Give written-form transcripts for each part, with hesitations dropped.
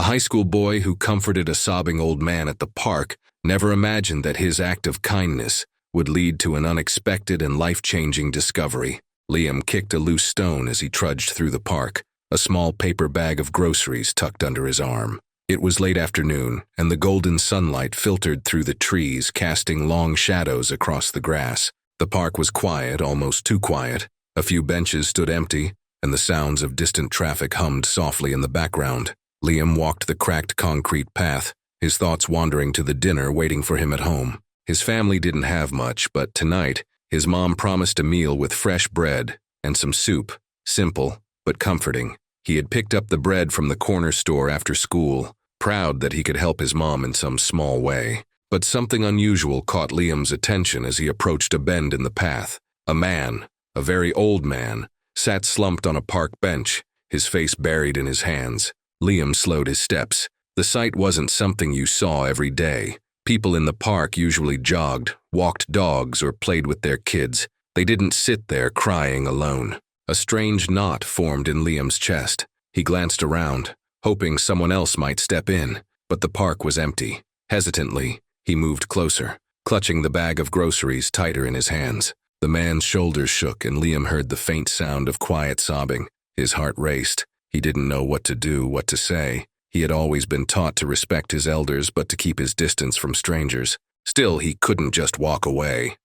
A high school boy who comforted a sobbing old man at the park never imagined that his act of kindness would lead to an unexpected and life-changing discovery. Liam kicked a loose stone as he trudged through the park, a small paper bag of groceries tucked under his arm. It was late afternoon, and the golden sunlight filtered through the trees, casting long shadows across the grass. The park was quiet, almost too quiet. A few benches stood empty, and the sounds of distant traffic hummed softly in the background. Liam walked the cracked concrete path, his thoughts wandering to the dinner waiting for him at home. His family didn't have much, but tonight, his mom promised a meal with fresh bread and some soup. Simple, but comforting. He had picked up the bread from the corner store after school, proud that he could help his mom in some small way. But something unusual caught Liam's attention as he approached a bend in the path. A man, a very old man, sat slumped on a park bench, his face buried in his hands. Liam slowed his steps. The sight wasn't something you saw every day. People in the park usually jogged, walked dogs, or played with their kids. They didn't sit there crying alone. A strange knot formed in Liam's chest. He glanced around, hoping someone else might step in, but the park was empty. Hesitantly, he moved closer, clutching the bag of groceries tighter in his hands. The man's shoulders shook, and Liam heard the faint sound of quiet sobbing. His heart raced. He didn't know what to do, what to say. He had always been taught to respect his elders but to keep his distance from strangers. Still, he couldn't just walk away.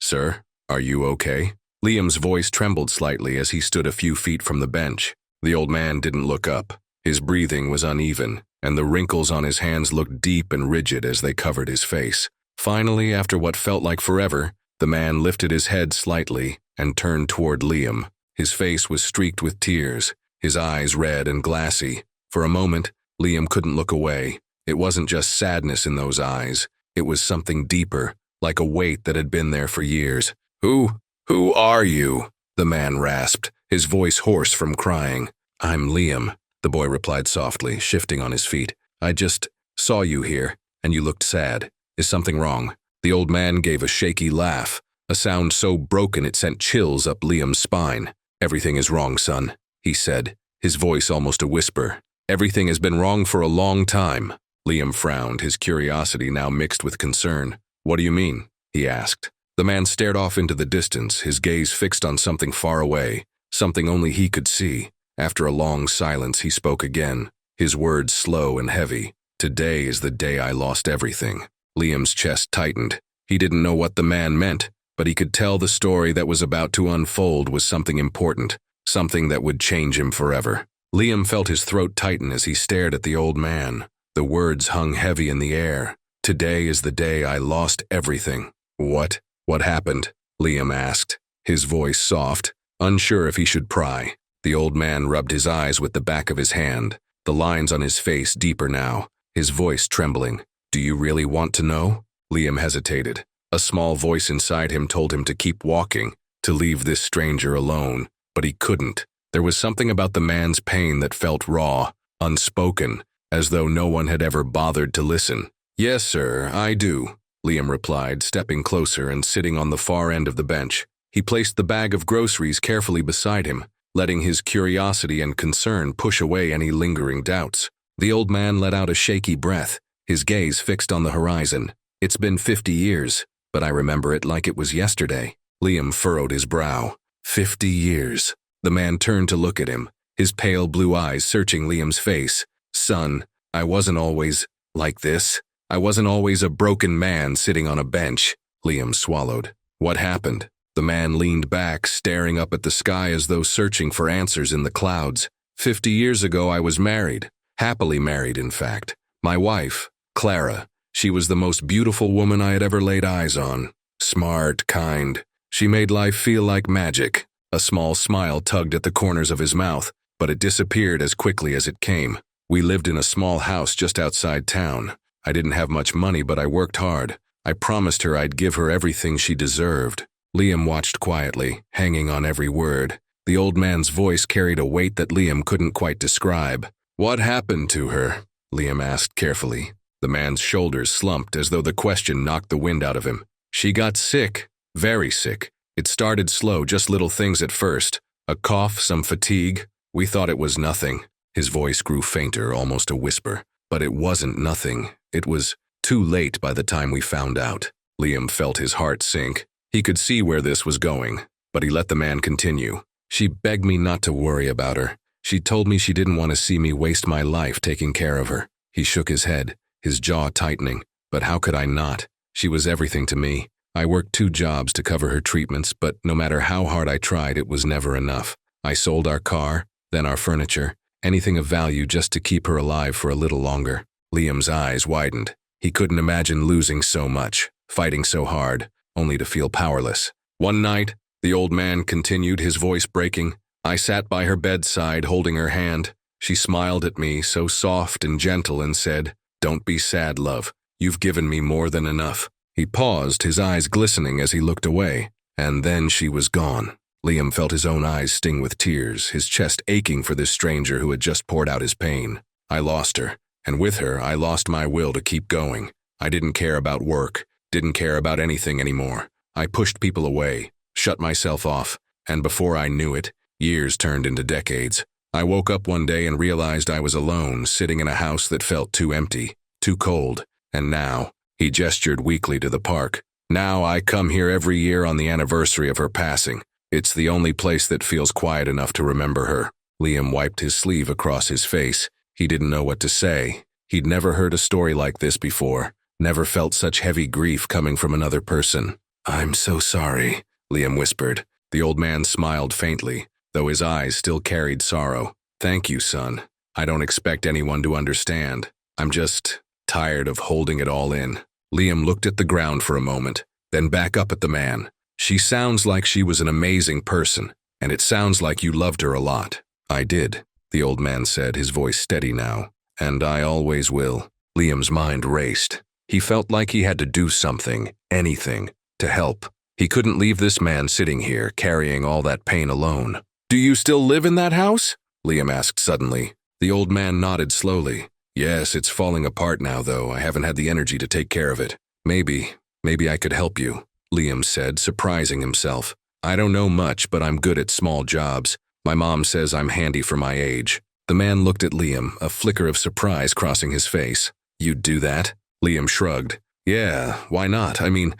Sir, are you okay?" Liam's voice trembled slightly as he stood a few feet from the bench. The old man didn't look up. His breathing was uneven, and the wrinkles on his hands looked deep and rigid as they covered his face. Finally, after what felt like forever, the man lifted his head slightly and turned toward Liam. His face was streaked with tears, his eyes red and glassy. For a moment, Liam couldn't look away. It wasn't just sadness in those eyes. It was something deeper, like a weight that had been there for years. Who are you?" the man rasped, his voice hoarse from crying. "I'm Liam," the boy replied softly, shifting on his feet. "I just saw you here, and you looked sad. Is something wrong?" The old man gave a shaky laugh, a sound so broken it sent chills up Liam's spine. "Everything is wrong, son," he said, his voice almost a whisper. "Everything has been wrong for a long time." Liam frowned, his curiosity now mixed with concern. "What do you mean?" he asked. The man stared off into the distance, his gaze fixed on something far away, something only he could see. After a long silence, he spoke again, his words slow and heavy. "Today is the day I lost everything." Liam's chest tightened. He didn't know what the man meant, but he could tell the story that was about to unfold was something important, something that would change him forever. Liam felt his throat tighten as he stared at the old man. The words hung heavy in the air. "Today is the day I lost everything." What happened?" Liam asked, his voice soft, unsure if he should pry. The old man rubbed his eyes with the back of his hand, the lines on his face deeper now, his voice trembling. "Do you really want to know?" Liam hesitated. A small voice inside him told him to keep walking, to leave this stranger alone, but he couldn't. There was something about the man's pain that felt raw, unspoken, as though no one had ever bothered to listen. "Yes, sir, I do," Liam replied, stepping closer and sitting on the far end of the bench. He placed the bag of groceries carefully beside him, letting his curiosity and concern push away any lingering doubts. The old man let out a shaky breath, his gaze fixed on the horizon. "It's been 50 years, but I remember it like it was yesterday." Liam furrowed his brow. 50 years. The man turned to look at him, his pale blue eyes searching Liam's face. "Son, I wasn't always like this. I wasn't always a broken man sitting on a bench." Liam swallowed. "What happened?" The man leaned back, staring up at the sky as though searching for answers in the clouds. 50 years ago I was married. Happily married, in fact. My wife, Clara. She was the most beautiful woman I had ever laid eyes on. Smart, kind. She made life feel like magic." A small smile tugged at the corners of his mouth, but it disappeared as quickly as it came. "We lived in a small house just outside town. I didn't have much money, but I worked hard. I promised her I'd give her everything she deserved." Liam watched quietly, hanging on every word. The old man's voice carried a weight that Liam couldn't quite describe. "What happened to her?" Liam asked carefully. The man's shoulders slumped as though the question knocked the wind out of him. "She got sick. Very sick. It started slow, just little things at first. A cough, some fatigue. We thought it was nothing. His voice grew fainter, almost a whisper. But it wasn't nothing. It was too late by the time we found out. Liam felt his heart sink. He could see where this was going, but he let the man continue. She begged me not to worry about her. She told me she didn't want to see me waste my life taking care of her. He shook his head, his jaw tightening. But how could I not? She was everything to me. I worked 2 jobs to cover her treatments, but no matter how hard I tried, it was never enough. I sold our car, then our furniture, anything of value just to keep her alive for a little longer. Liam's eyes widened. He couldn't imagine losing so much, fighting so hard, only to feel powerless. One night, the old man continued, his voice breaking. I sat by her bedside, holding her hand. She smiled at me, so soft and gentle, and said, "Don't be sad, love. You've given me more than enough." He paused, his eyes glistening as he looked away. And then she was gone. Liam felt his own eyes sting with tears, his chest aching for this stranger who had just poured out his pain. I lost her, and with her, I lost my will to keep going. I didn't care about work, didn't care about anything anymore. I pushed people away, shut myself off, and before I knew it, years turned into decades. I woke up one day and realized I was alone, sitting in a house that felt too empty, too cold. And now, he gestured weakly to the park. Now I come here every year on the anniversary of her passing. It's the only place that feels quiet enough to remember her. Liam wiped his sleeve across his face. He didn't know what to say. He'd never heard a story like this before, never felt such heavy grief coming from another person. "I'm so sorry," Liam whispered. The old man smiled faintly, though his eyes still carried sorrow. "Thank you, son. I don't expect anyone to understand. I'm just tired of holding it all in." Liam looked at the ground for a moment, then back up at the man. "She sounds like she was an amazing person, and it sounds like you loved her a lot." "I did," the old man said, his voice steady now. "And I always will." Liam's mind raced. He felt like he had to do something, anything, to help. He couldn't leave this man sitting here, carrying all that pain alone. "Do you still live in that house?" Liam asked suddenly. The old man nodded slowly. "Yes, it's falling apart now, though. I haven't had the energy to take care of it. Maybe I could help you," Liam said, surprising himself. "I don't know much, but I'm good at small jobs. My mom says I'm handy for my age." The man looked at Liam, a flicker of surprise crossing his face. "You'd do that?" Liam shrugged. "Yeah, why not? I mean,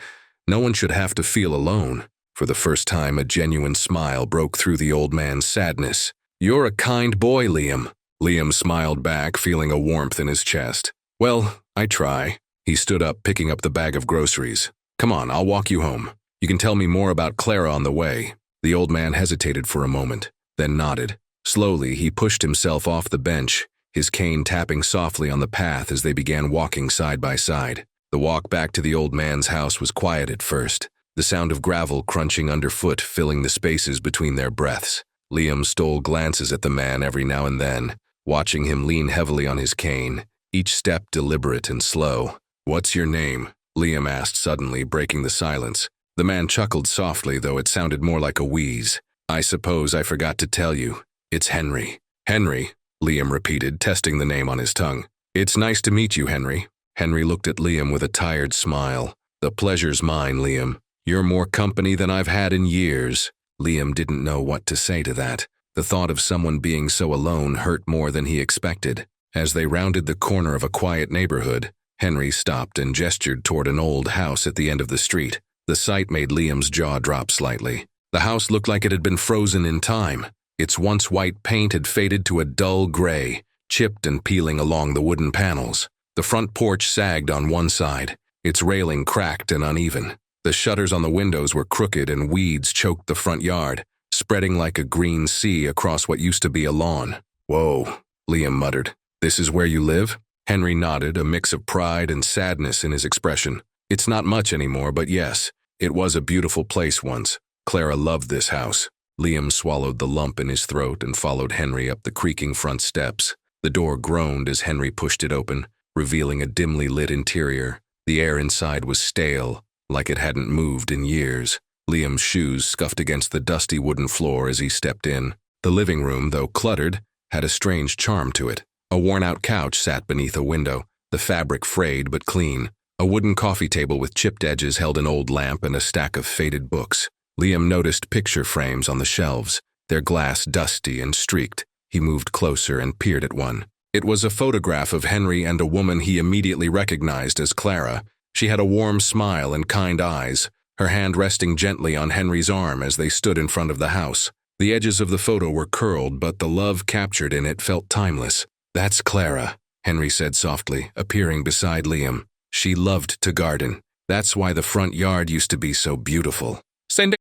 no one should have to feel alone." For the first time, a genuine smile broke through the old man's sadness. "You're a kind boy, Liam." Liam smiled back, feeling a warmth in his chest. "Well, I try." He stood up, picking up the bag of groceries. "Come on, I'll walk you home. You can tell me more about Clara on the way." The old man hesitated for a moment, then nodded. Slowly, he pushed himself off the bench, his cane tapping softly on the path as they began walking side by side. The walk back to the old man's house was quiet at first, the sound of gravel crunching underfoot filling the spaces between their breaths. Liam stole glances at the man every now and then, watching him lean heavily on his cane, each step deliberate and slow. "What's your name?" Liam asked suddenly, breaking the silence. The man chuckled softly, though it sounded more like a wheeze. "I suppose I forgot to tell you. It's Henry." "Henry," Liam repeated, testing the name on his tongue. "It's nice to meet you, Henry." Henry looked at Liam with a tired smile. "The pleasure's mine, Liam. You're more company than I've had in years." Liam didn't know what to say to that. The thought of someone being so alone hurt more than he expected. As they rounded the corner of a quiet neighborhood, Henry stopped and gestured toward an old house at the end of the street. The sight made Liam's jaw drop slightly. The house looked like it had been frozen in time. Its once white paint had faded to a dull gray, chipped and peeling along the wooden panels. The front porch sagged on one side, its railing cracked and uneven. The shutters on the windows were crooked and weeds choked the front yard, spreading like a green sea across what used to be a lawn. "Whoa," Liam muttered. "This is where you live?" Henry nodded, a mix of pride and sadness in his expression. "It's not much anymore, but yes, it was a beautiful place once. Clara loved this house." Liam swallowed the lump in his throat and followed Henry up the creaking front steps. The door groaned as Henry pushed it open, revealing a dimly lit interior. The air inside was stale, like it hadn't moved in years. Liam's shoes scuffed against the dusty wooden floor as he stepped in. The living room, though cluttered, had a strange charm to it. A worn-out couch sat beneath a window, the fabric frayed but clean. A wooden coffee table with chipped edges held an old lamp and a stack of faded books. Liam noticed picture frames on the shelves, their glass dusty and streaked. He moved closer and peered at one. It was a photograph of Henry and a woman he immediately recognized as Clara. She had a warm smile and kind eyes, her hand resting gently on Henry's arm as they stood in front of the house. The edges of the photo were curled, but the love captured in it felt timeless. "That's Clara," Henry said softly, appearing beside Liam. "She loved to garden. That's why the front yard used to be so beautiful."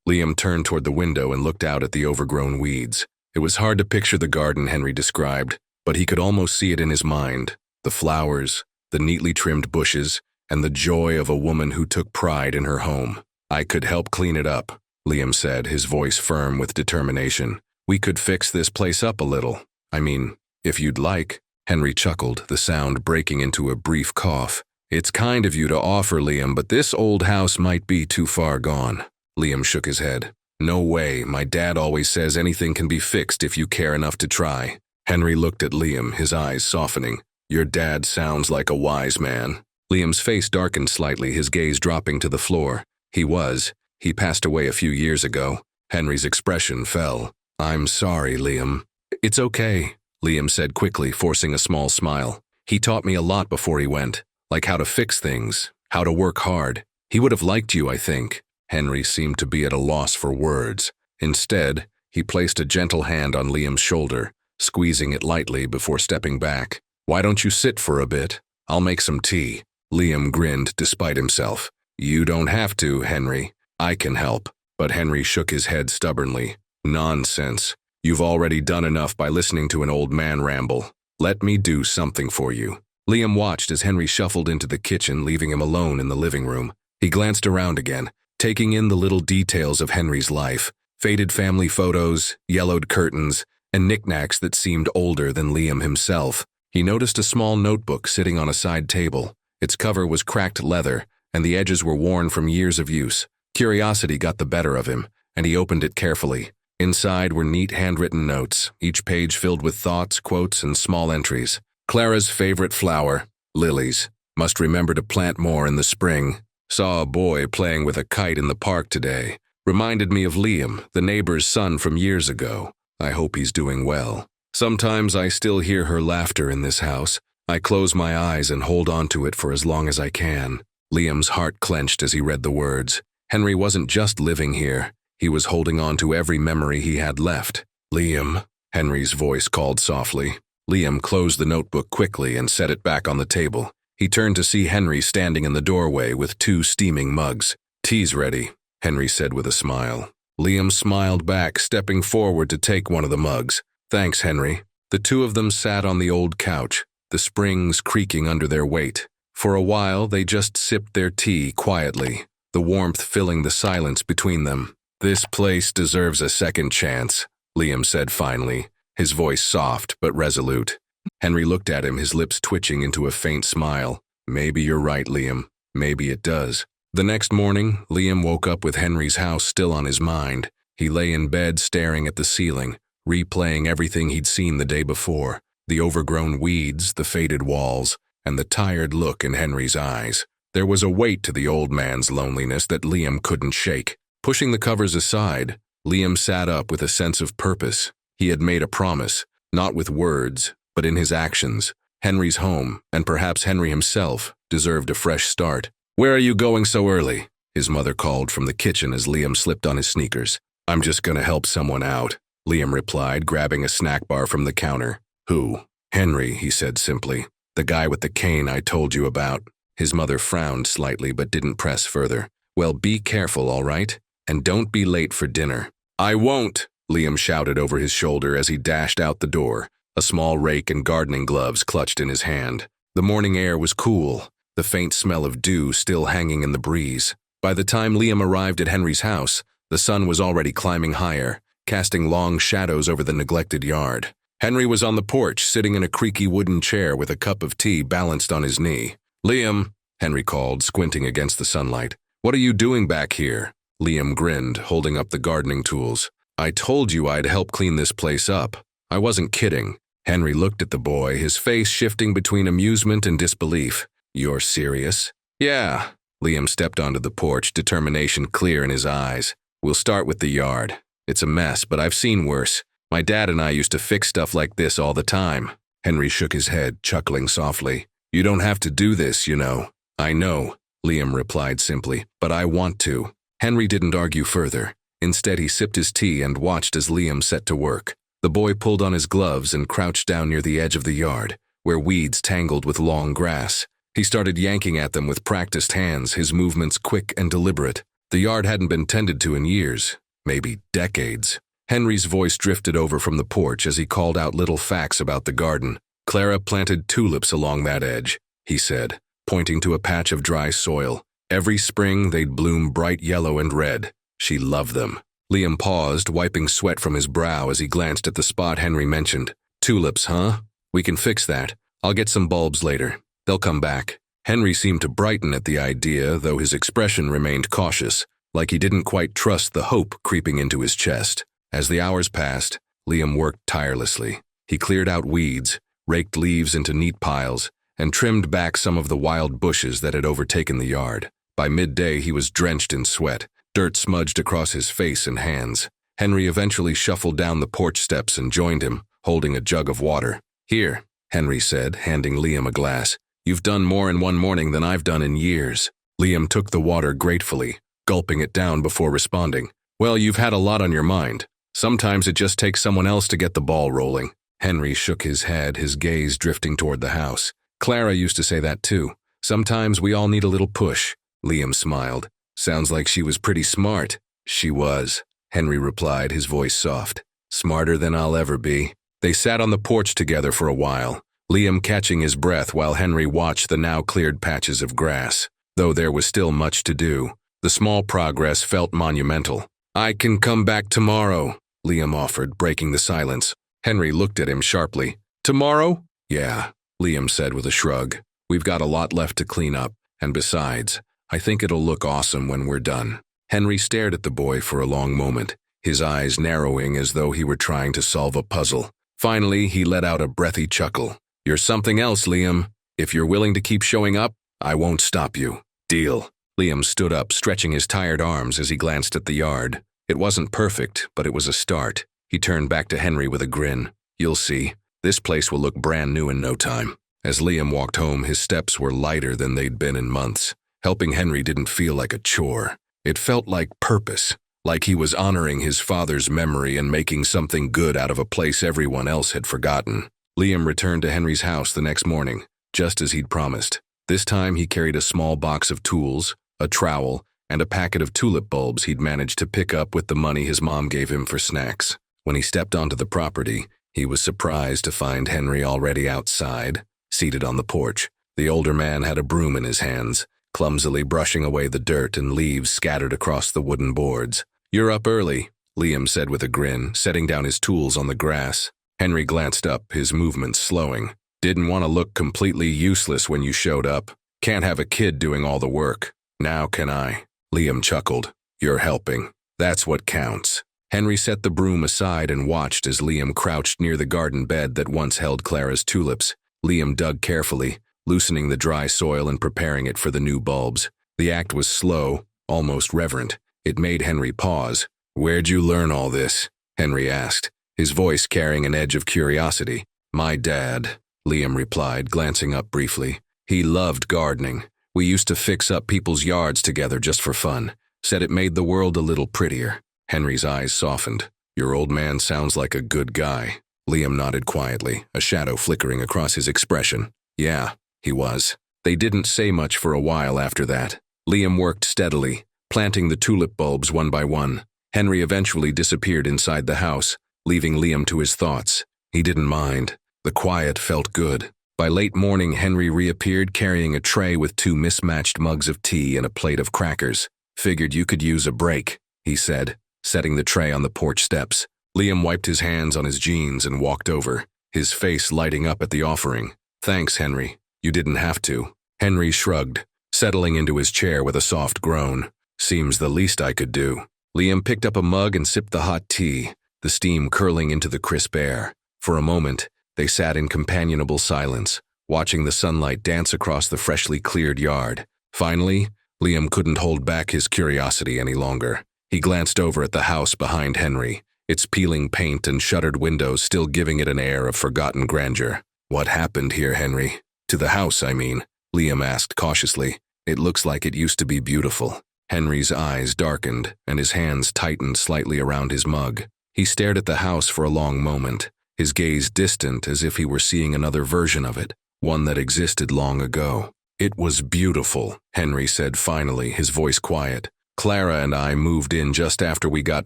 Liam turned toward the window and looked out at the overgrown weeds. It was hard to picture the garden Henry described, but he could almost see it in his mind. The flowers, the neatly trimmed bushes, and the joy of a woman who took pride in her home. "I could help clean it up," Liam said, his voice firm with determination. "We could fix this place up a little. I mean, if you'd like." Henry chuckled, the sound breaking into a brief cough. "It's kind of you to offer, Liam, but this old house might be too far gone." Liam shook his head. "No way, my dad always says anything can be fixed if you care enough to try." Henry looked at Liam, his eyes softening. "Your dad sounds like a wise man." Liam's face darkened slightly, his gaze dropping to the floor. He passed away a few years ago. Henry's expression fell. "I'm sorry, Liam." "It's okay," Liam said quickly, forcing a small smile. "He taught me a lot before he went, like how to fix things, how to work hard. He would have liked you, I think." Henry seemed to be at a loss for words. Instead, he placed a gentle hand on Liam's shoulder, squeezing it lightly before stepping back. "Why don't you sit for a bit? I'll make some tea." Liam grinned despite himself. "You don't have to, Henry. I can help." But Henry shook his head stubbornly. "Nonsense. You've already done enough by listening to an old man ramble. Let me do something for you." Liam watched as Henry shuffled into the kitchen, leaving him alone in the living room. He glanced around again, taking in the little details of Henry's life. Faded family photos, yellowed curtains, and knickknacks that seemed older than Liam himself. He noticed a small notebook sitting on a side table. Its cover was cracked leather, and the edges were worn from years of use. Curiosity got the better of him, and he opened it carefully. Inside were neat handwritten notes, each page filled with thoughts, quotes, and small entries. "Clara's favorite flower, lilies. Must remember to plant more in the spring. Saw a boy playing with a kite in the park today. Reminded me of Liam, the neighbor's son from years ago. I hope he's doing well. Sometimes I still hear her laughter in this house. I close my eyes and hold on to it for as long as I can." Liam's heart clenched as he read the words. Henry wasn't just living here. He was holding on to every memory he had left. "Liam," Henry's voice called softly. Liam closed the notebook quickly and set it back on the table. He turned to see Henry standing in the doorway with 2 steaming mugs. "Tea's ready," Henry said with a smile. Liam smiled back, stepping forward to take one of the mugs. "Thanks, Henry." The two of them sat on the old couch, the springs creaking under their weight. For a while, they just sipped their tea quietly, the warmth filling the silence between them. "This place deserves a second chance," Liam said finally, his voice soft but resolute. Henry looked at him, his lips twitching into a faint smile. "Maybe you're right, Liam. Maybe it does." The next morning, Liam woke up with Henry's house still on his mind. He lay in bed staring at the ceiling, replaying everything he'd seen the day before. The overgrown weeds, the faded walls, and the tired look in Henry's eyes. There was a weight to the old man's loneliness that Liam couldn't shake. Pushing the covers aside, Liam sat up with a sense of purpose. He had made a promise, not with words, but in his actions. Henry's home, and perhaps Henry himself, deserved a fresh start. "Where are you going so early?" his mother called from the kitchen as Liam slipped on his sneakers. "I'm just gonna help someone out," Liam replied, grabbing a snack bar from the counter. "Who?" "Henry," he said simply. "The guy with the cane I told you about." His mother frowned slightly but didn't press further. "Well, be careful, all right? And don't be late for dinner." "I won't," Liam shouted over his shoulder as he dashed out the door, a small rake and gardening gloves clutched in his hand. The morning air was cool, the faint smell of dew still hanging in the breeze. By the time Liam arrived at Henry's house, the sun was already climbing higher, casting long shadows over the neglected yard. Henry was on the porch, sitting in a creaky wooden chair with a cup of tea balanced on his knee. "Liam," Henry called, squinting against the sunlight. "What are you doing back here?" Liam grinned, holding up the gardening tools. "I told you I'd help clean this place up. I wasn't kidding." Henry looked at the boy, his face shifting between amusement and disbelief. "You're serious?" "Yeah." Liam stepped onto the porch, determination clear in his eyes. "We'll start with the yard. It's a mess, but I've seen worse. My dad and I used to fix stuff like this all the time. Henry shook his head, chuckling softly. You don't have to do this, you know. I know, Liam replied simply, but I want to. Henry didn't argue further. Instead, he sipped his tea and watched as Liam set to work. The boy pulled on his gloves and crouched down near the edge of the yard, where weeds tangled with long grass. He started yanking at them with practiced hands, his movements quick and deliberate. The yard hadn't been tended to in years, maybe decades. Henry's voice drifted over from the porch as he called out little facts about the garden. Clara planted tulips along that edge, he said, pointing to a patch of dry soil. Every spring they'd bloom bright yellow and red. She loved them. Liam paused, wiping sweat from his brow as he glanced at the spot Henry mentioned. Tulips, huh? We can fix that. I'll get some bulbs later. They'll come back. Henry seemed to brighten at the idea, though his expression remained cautious, like he didn't quite trust the hope creeping into his chest. As the hours passed, Liam worked tirelessly. He cleared out weeds, raked leaves into neat piles, and trimmed back some of the wild bushes that had overtaken the yard. By midday, he was drenched in sweat, dirt smudged across his face and hands. Henry eventually shuffled down the porch steps and joined him, holding a jug of water. Here, Henry said, handing Liam a glass. You've done more in one morning than I've done in years. Liam took the water gratefully, gulping it down before responding. Well, you've had a lot on your mind. Sometimes it just takes someone else to get the ball rolling. Henry shook his head, his gaze drifting toward the house. Clara used to say that too. Sometimes we all need a little push. Liam smiled. Sounds like she was pretty smart. She was, Henry replied, his voice soft. Smarter than I'll ever be. They sat on the porch together for a while, Liam catching his breath while Henry watched the now cleared patches of grass. Though there was still much to do, the small progress felt monumental. I can come back tomorrow, Liam offered, breaking the silence. Henry looked at him sharply. Tomorrow? Yeah, Liam said with a shrug. We've got a lot left to clean up, and besides, I think it'll look awesome when we're done. Henry stared at the boy for a long moment, his eyes narrowing as though he were trying to solve a puzzle. Finally, he let out a breathy chuckle. You're something else, Liam. If you're willing to keep showing up, I won't stop you. Deal. Liam stood up, stretching his tired arms as he glanced at the yard. It wasn't perfect, but it was a start. He turned back to Henry with a grin. You'll see. This place will look brand new in no time. As Liam walked home, his steps were lighter than they'd been in months. Helping Henry didn't feel like a chore. It felt like purpose, like he was honoring his father's memory and making something good out of a place everyone else had forgotten. Liam returned to Henry's house the next morning, just as he'd promised. This time he carried a small box of tools, a trowel, and a packet of tulip bulbs he'd managed to pick up with the money his mom gave him for snacks. When he stepped onto the property, he was surprised to find Henry already outside, seated on the porch. The older man had a broom in his hands, clumsily brushing away the dirt and leaves scattered across the wooden boards. You're up early, Liam said with a grin, setting down his tools on the grass. Henry glanced up, his movements slowing. Didn't want to look completely useless when you showed up. Can't have a kid doing all the work. Now can I? Liam chuckled. You're helping. That's what counts. Henry set the broom aside and watched as Liam crouched near the garden bed that once held Clara's tulips. Liam dug carefully, loosening the dry soil and preparing it for the new bulbs. The act was slow, almost reverent. It made Henry pause. Where'd you learn all this? Henry asked, his voice carrying an edge of curiosity. My dad, Liam replied, glancing up briefly. He loved gardening. We used to fix up people's yards together just for fun. Said it made the world a little prettier. Henry's eyes softened. Your old man sounds like a good guy. Liam nodded quietly, a shadow flickering across his expression. Yeah, he was. They didn't say much for a while after that. Liam worked steadily, planting the tulip bulbs one by one. Henry eventually disappeared inside the house, leaving Liam to his thoughts. He didn't mind. The quiet felt good. By late morning, Henry reappeared carrying a tray with 2 mismatched mugs of tea and a plate of crackers. Figured you could use a break, he said, setting the tray on the porch steps. Liam wiped his hands on his jeans and walked over, his face lighting up at the offering. Thanks, Henry. You didn't have to. Henry shrugged, settling into his chair with a soft groan. Seems the least I could do. Liam picked up a mug and sipped the hot tea, the steam curling into the crisp air. For a moment, they sat in companionable silence, watching the sunlight dance across the freshly cleared yard. Finally, Liam couldn't hold back his curiosity any longer. He glanced over at the house behind Henry, its peeling paint and shuttered windows still giving it an air of forgotten grandeur. "What happened here, Henry? To the house, I mean," Liam asked cautiously. "It looks like it used to be beautiful." Henry's eyes darkened, and his hands tightened slightly around his mug. He stared at the house for a long moment, his gaze distant as if he were seeing another version of it, one that existed long ago. "It was beautiful," Henry said finally, his voice quiet. "Clara and I moved in just after we got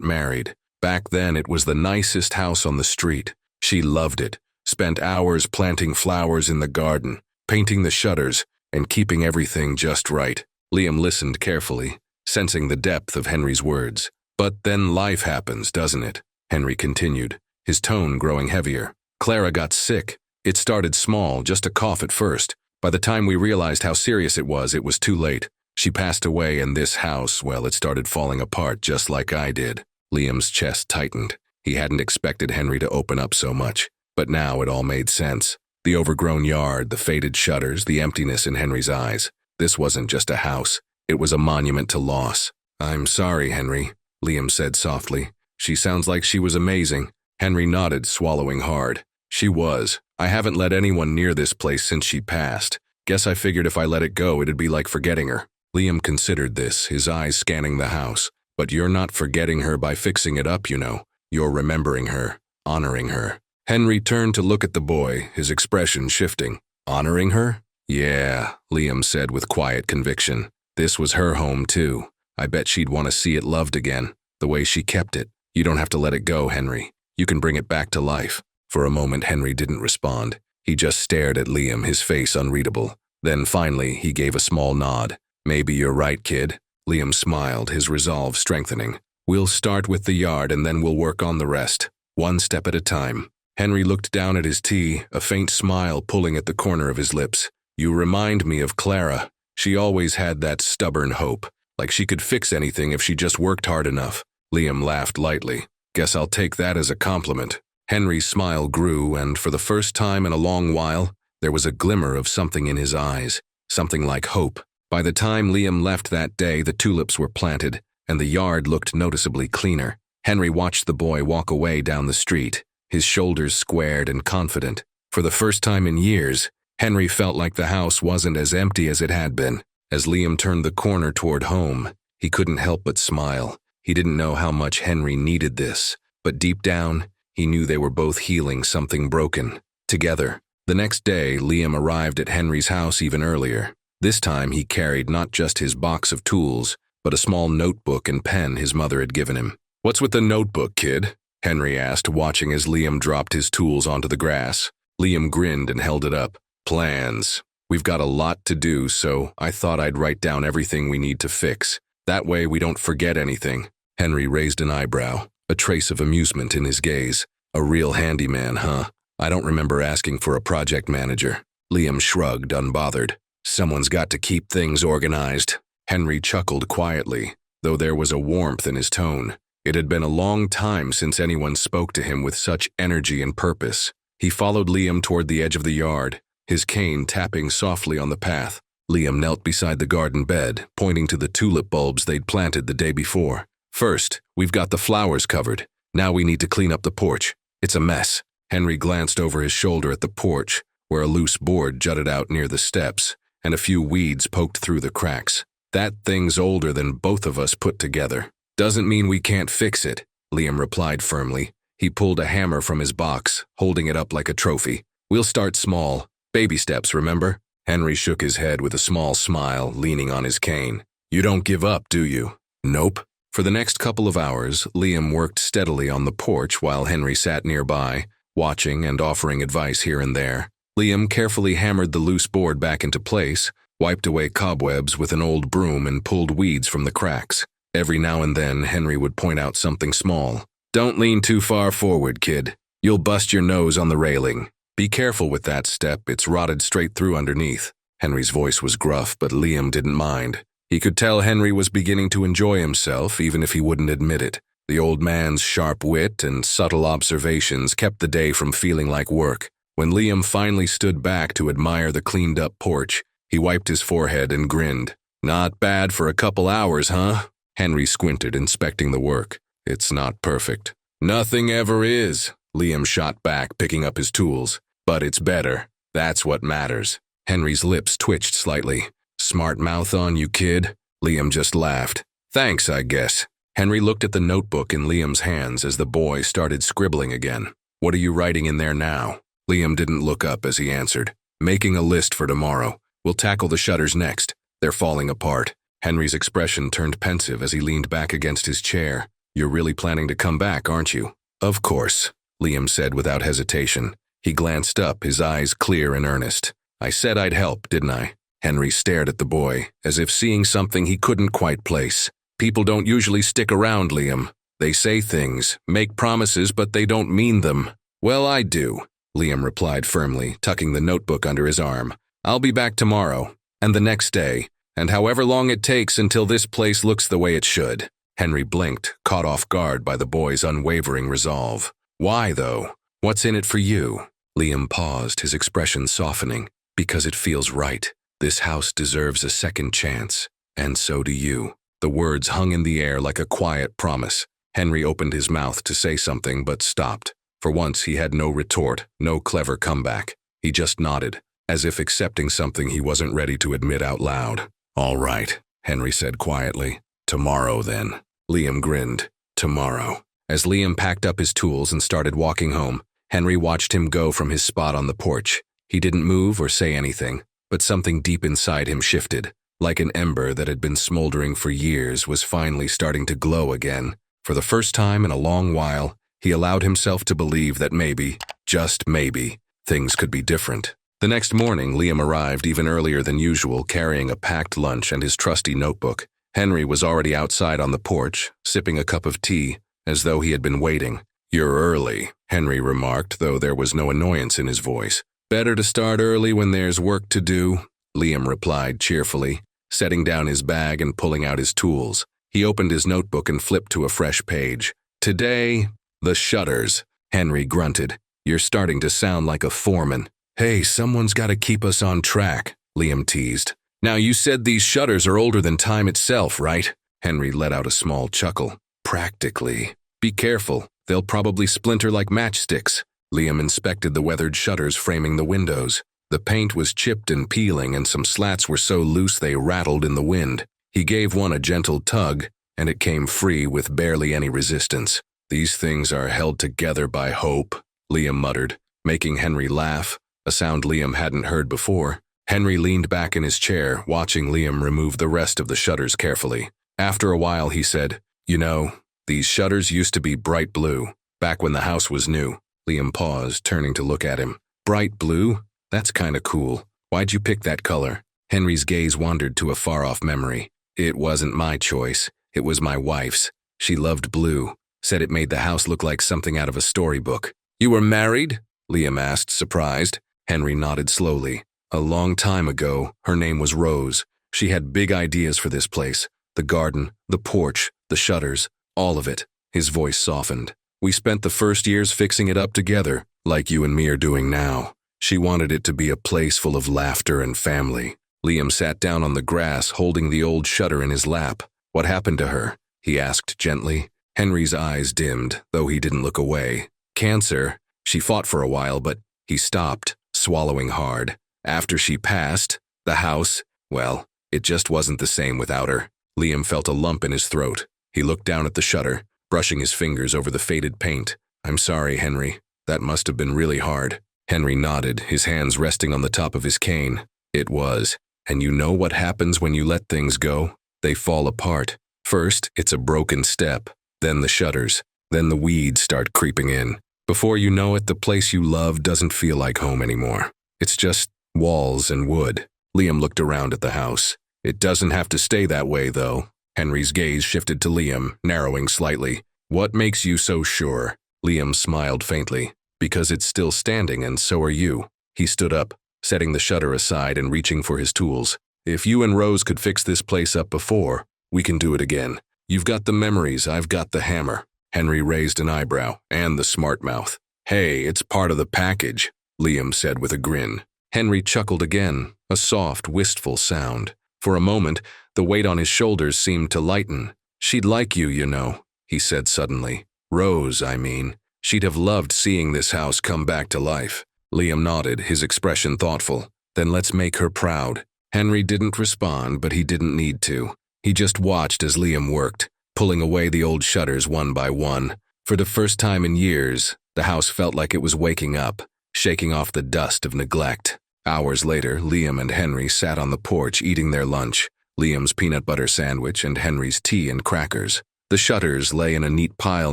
married. Back then it was the nicest house on the street. She loved it, spent hours planting flowers in the garden, painting the shutters, and keeping everything just right." Liam listened carefully, sensing the depth of Henry's words. "But then life happens, doesn't it?" Henry continued, his tone growing heavier. "Clara got sick. It started small, just a cough at first. By the time we realized how serious it was too late. She passed away, and this house, well, it started falling apart just like I did." Liam's chest tightened. He hadn't expected Henry to open up so much, but now it all made sense. The overgrown yard, the faded shutters, the emptiness in Henry's eyes. This wasn't just a house. It was a monument to loss. "I'm sorry, Henry," Liam said softly. "She sounds like she was amazing." Henry nodded, swallowing hard. "She was. I haven't let anyone near this place since she passed. Guess I figured if I let it go, it'd be like forgetting her." Liam considered this, his eyes scanning the house. "But you're not forgetting her by fixing it up, you know. You're remembering her, honoring her." Henry turned to look at the boy, his expression shifting. "Honoring her?" "Yeah," Liam said with quiet conviction. "This was her home, too. I bet she'd want to see it loved again, the way she kept it. You don't have to let it go, Henry. You can bring it back to life." For a moment, Henry didn't respond. He just stared at Liam, his face unreadable. Then finally, he gave a small nod. "Maybe you're right, kid." Liam smiled, his resolve strengthening. "We'll start with the yard and then we'll work on the rest, one step at a time." Henry looked down at his tea, a faint smile pulling at the corner of his lips. "You remind me of Clara. She always had that stubborn hope, like she could fix anything if she just worked hard enough." Liam laughed lightly. "Guess I'll take that as a compliment." Henry's smile grew, and for the first time in a long while, there was a glimmer of something in his eyes, something like hope. By the time Liam left that day, the tulips were planted, and the yard looked noticeably cleaner. Henry watched the boy walk away down the street, his shoulders squared and confident. For the first time in years, Henry felt like the house wasn't as empty as it had been. As Liam turned the corner toward home, he couldn't help but smile. He didn't know how much Henry needed this, but deep down, he knew they were both healing something broken, together. The next day, Liam arrived at Henry's house even earlier. This time, he carried not just his box of tools, but a small notebook and pen his mother had given him. "What's with the notebook, kid?" Henry asked, watching as Liam dropped his tools onto the grass. Liam grinned and held it up. "Plans. We've got a lot to do, so I thought I'd write down everything we need to fix. That way we don't forget anything." Henry raised an eyebrow, a trace of amusement in his gaze. "A real handyman, huh? I don't remember asking for a project manager." Liam shrugged, unbothered. "Someone's got to keep things organized." Henry chuckled quietly, though there was a warmth in his tone. It had been a long time since anyone spoke to him with such energy and purpose. He followed Liam toward the edge of the yard, his cane tapping softly on the path. Liam knelt beside the garden bed, pointing to the tulip bulbs they'd planted the day before. "First, we've got the flowers covered. Now we need to clean up the porch. It's a mess." Henry glanced over his shoulder at the porch, where a loose board jutted out near the steps, and a few weeds poked through the cracks. "That thing's older than both of us put together." "Doesn't mean we can't fix it," Liam replied firmly. He pulled a hammer from his box, holding it up like a trophy. "We'll start small. Baby steps, remember?" Henry shook his head with a small smile, leaning on his cane. "You don't give up, do you?" "Nope." For the next couple of hours, Liam worked steadily on the porch while Henry sat nearby, watching and offering advice here and there. Liam carefully hammered the loose board back into place, wiped away cobwebs with an old broom, and pulled weeds from the cracks. Every now and then, Henry would point out something small. "Don't lean too far forward, kid. You'll bust your nose on the railing. Be careful with that step, it's rotted straight through underneath." Henry's voice was gruff, but Liam didn't mind. He could tell Henry was beginning to enjoy himself, even if he wouldn't admit it. The old man's sharp wit and subtle observations kept the day from feeling like work. When Liam finally stood back to admire the cleaned-up porch, he wiped his forehead and grinned. "Not bad for a couple hours, huh?" Henry squinted, inspecting the work. "It's not perfect. Nothing ever is, Liam shot back, picking up his tools. But it's better. That's what matters. Henry's lips twitched slightly. Smart mouth on you, kid. Liam just laughed. Thanks, I guess. Henry looked at the notebook in Liam's hands as the boy started scribbling again. What are you writing in there now? Liam didn't look up as he answered. Making a list for tomorrow. We'll tackle the shutters next. They're falling apart. Henry's expression turned pensive as he leaned back against his chair. You're really planning to come back, aren't you? Of course, Liam said without hesitation. He glanced up, his eyes clear and earnest. I said I'd help, didn't I? Henry stared at the boy, as if seeing something he couldn't quite place. People don't usually stick around, Liam. They say things, make promises, but they don't mean them. Well, I do, Liam replied firmly, tucking the notebook under his arm. I'll be back tomorrow, and the next day, and however long it takes until this place looks the way it should. Henry blinked, caught off guard by the boy's unwavering resolve. Why, though? What's in it for you? Liam paused, his expression softening. Because it feels right. This house deserves a second chance, and so do you. The words hung in the air like a quiet promise. Henry opened his mouth to say something but stopped. For once he had no retort, no clever comeback. He just nodded, as if accepting something he wasn't ready to admit out loud. All right, Henry said quietly. Tomorrow, then. Liam grinned. Tomorrow. As Liam packed up his tools and started walking home, Henry watched him go from his spot on the porch. He didn't move or say anything, but something deep inside him shifted. Like an ember that had been smoldering for years was finally starting to glow again. For the first time in a long while, he allowed himself to believe that maybe, just maybe, things could be different. The next morning, Liam arrived even earlier than usual, carrying a packed lunch and his trusty notebook. Henry was already outside on the porch, sipping a cup of tea, as though he had been waiting. You're early, Henry remarked, though there was no annoyance in his voice. Better to start early when there's work to do, Liam replied cheerfully, setting down his bag and pulling out his tools. He opened his notebook and flipped to a fresh page. Today, the shutters, Henry grunted. You're starting to sound like a foreman. Hey, someone's got to keep us on track, Liam teased. Now you said these shutters are older than time itself, right? Henry let out a small chuckle. Practically. Be careful, they'll probably splinter like matchsticks. Liam inspected the weathered shutters framing the windows. The paint was chipped and peeling, and some slats were so loose they rattled in the wind. He gave one a gentle tug, and it came free with barely any resistance. These things are held together by hope, Liam muttered, making Henry laugh, a sound Liam hadn't heard before. Henry leaned back in his chair, watching Liam remove the rest of the shutters carefully. After a while, he said, You know, these shutters used to be bright blue, back when the house was new. Liam paused, turning to look at him. Bright blue? That's kinda cool. Why'd you pick that color? Henry's gaze wandered to a far-off memory. It wasn't my choice. It was my wife's. She loved blue. Said it made the house look like something out of a storybook. You were married? Liam asked, surprised. Henry nodded slowly. A long time ago, her name was Rose. She had big ideas for this place. The garden, the porch, the shutters, all of it. His voice softened. We spent the first years fixing it up together, like you and me are doing now. She wanted it to be a place full of laughter and family. Liam sat down on the grass, holding the old shutter in his lap. What happened to her? He asked gently. Henry's eyes dimmed, though he didn't look away. Cancer. She fought for a while, but he stopped, swallowing hard. After she passed, the house, well, it just wasn't the same without her. Liam felt a lump in his throat. He looked down at the shutter, brushing his fingers over the faded paint. I'm sorry, Henry. That must have been really hard. Henry nodded, his hands resting on the top of his cane. It was. And you know what happens when you let things go? They fall apart. First, it's a broken step, then the shutters, then the weeds start creeping in. Before you know it, the place you love doesn't feel like home anymore. It's just walls and wood. Liam looked around at the house. It doesn't have to stay that way, though. Henry's gaze shifted to Liam, narrowing slightly. What makes you so sure? Liam smiled faintly. Because it's still standing, and so are you. He stood up, setting the shutter aside and reaching for his tools. If you and Rose could fix this place up before, we can do it again. You've got the memories, I've got the hammer. Henry raised an eyebrow, and the smart mouth. Hey, it's part of the package, Liam said with a grin. Henry chuckled again, a soft, wistful sound. For a moment, the weight on his shoulders seemed to lighten. She'd like you, you know, he said suddenly. Rose, I mean. She'd have loved seeing this house come back to life. Liam nodded, his expression thoughtful. Then let's make her proud. Henry didn't respond, but he didn't need to. He just watched as Liam worked, pulling away the old shutters one by one. For the first time in years, the house felt like it was waking up, shaking off the dust of neglect. Hours later, Liam and Henry sat on the porch eating their lunch, Liam's peanut butter sandwich and Henry's tea and crackers. The shutters lay in a neat pile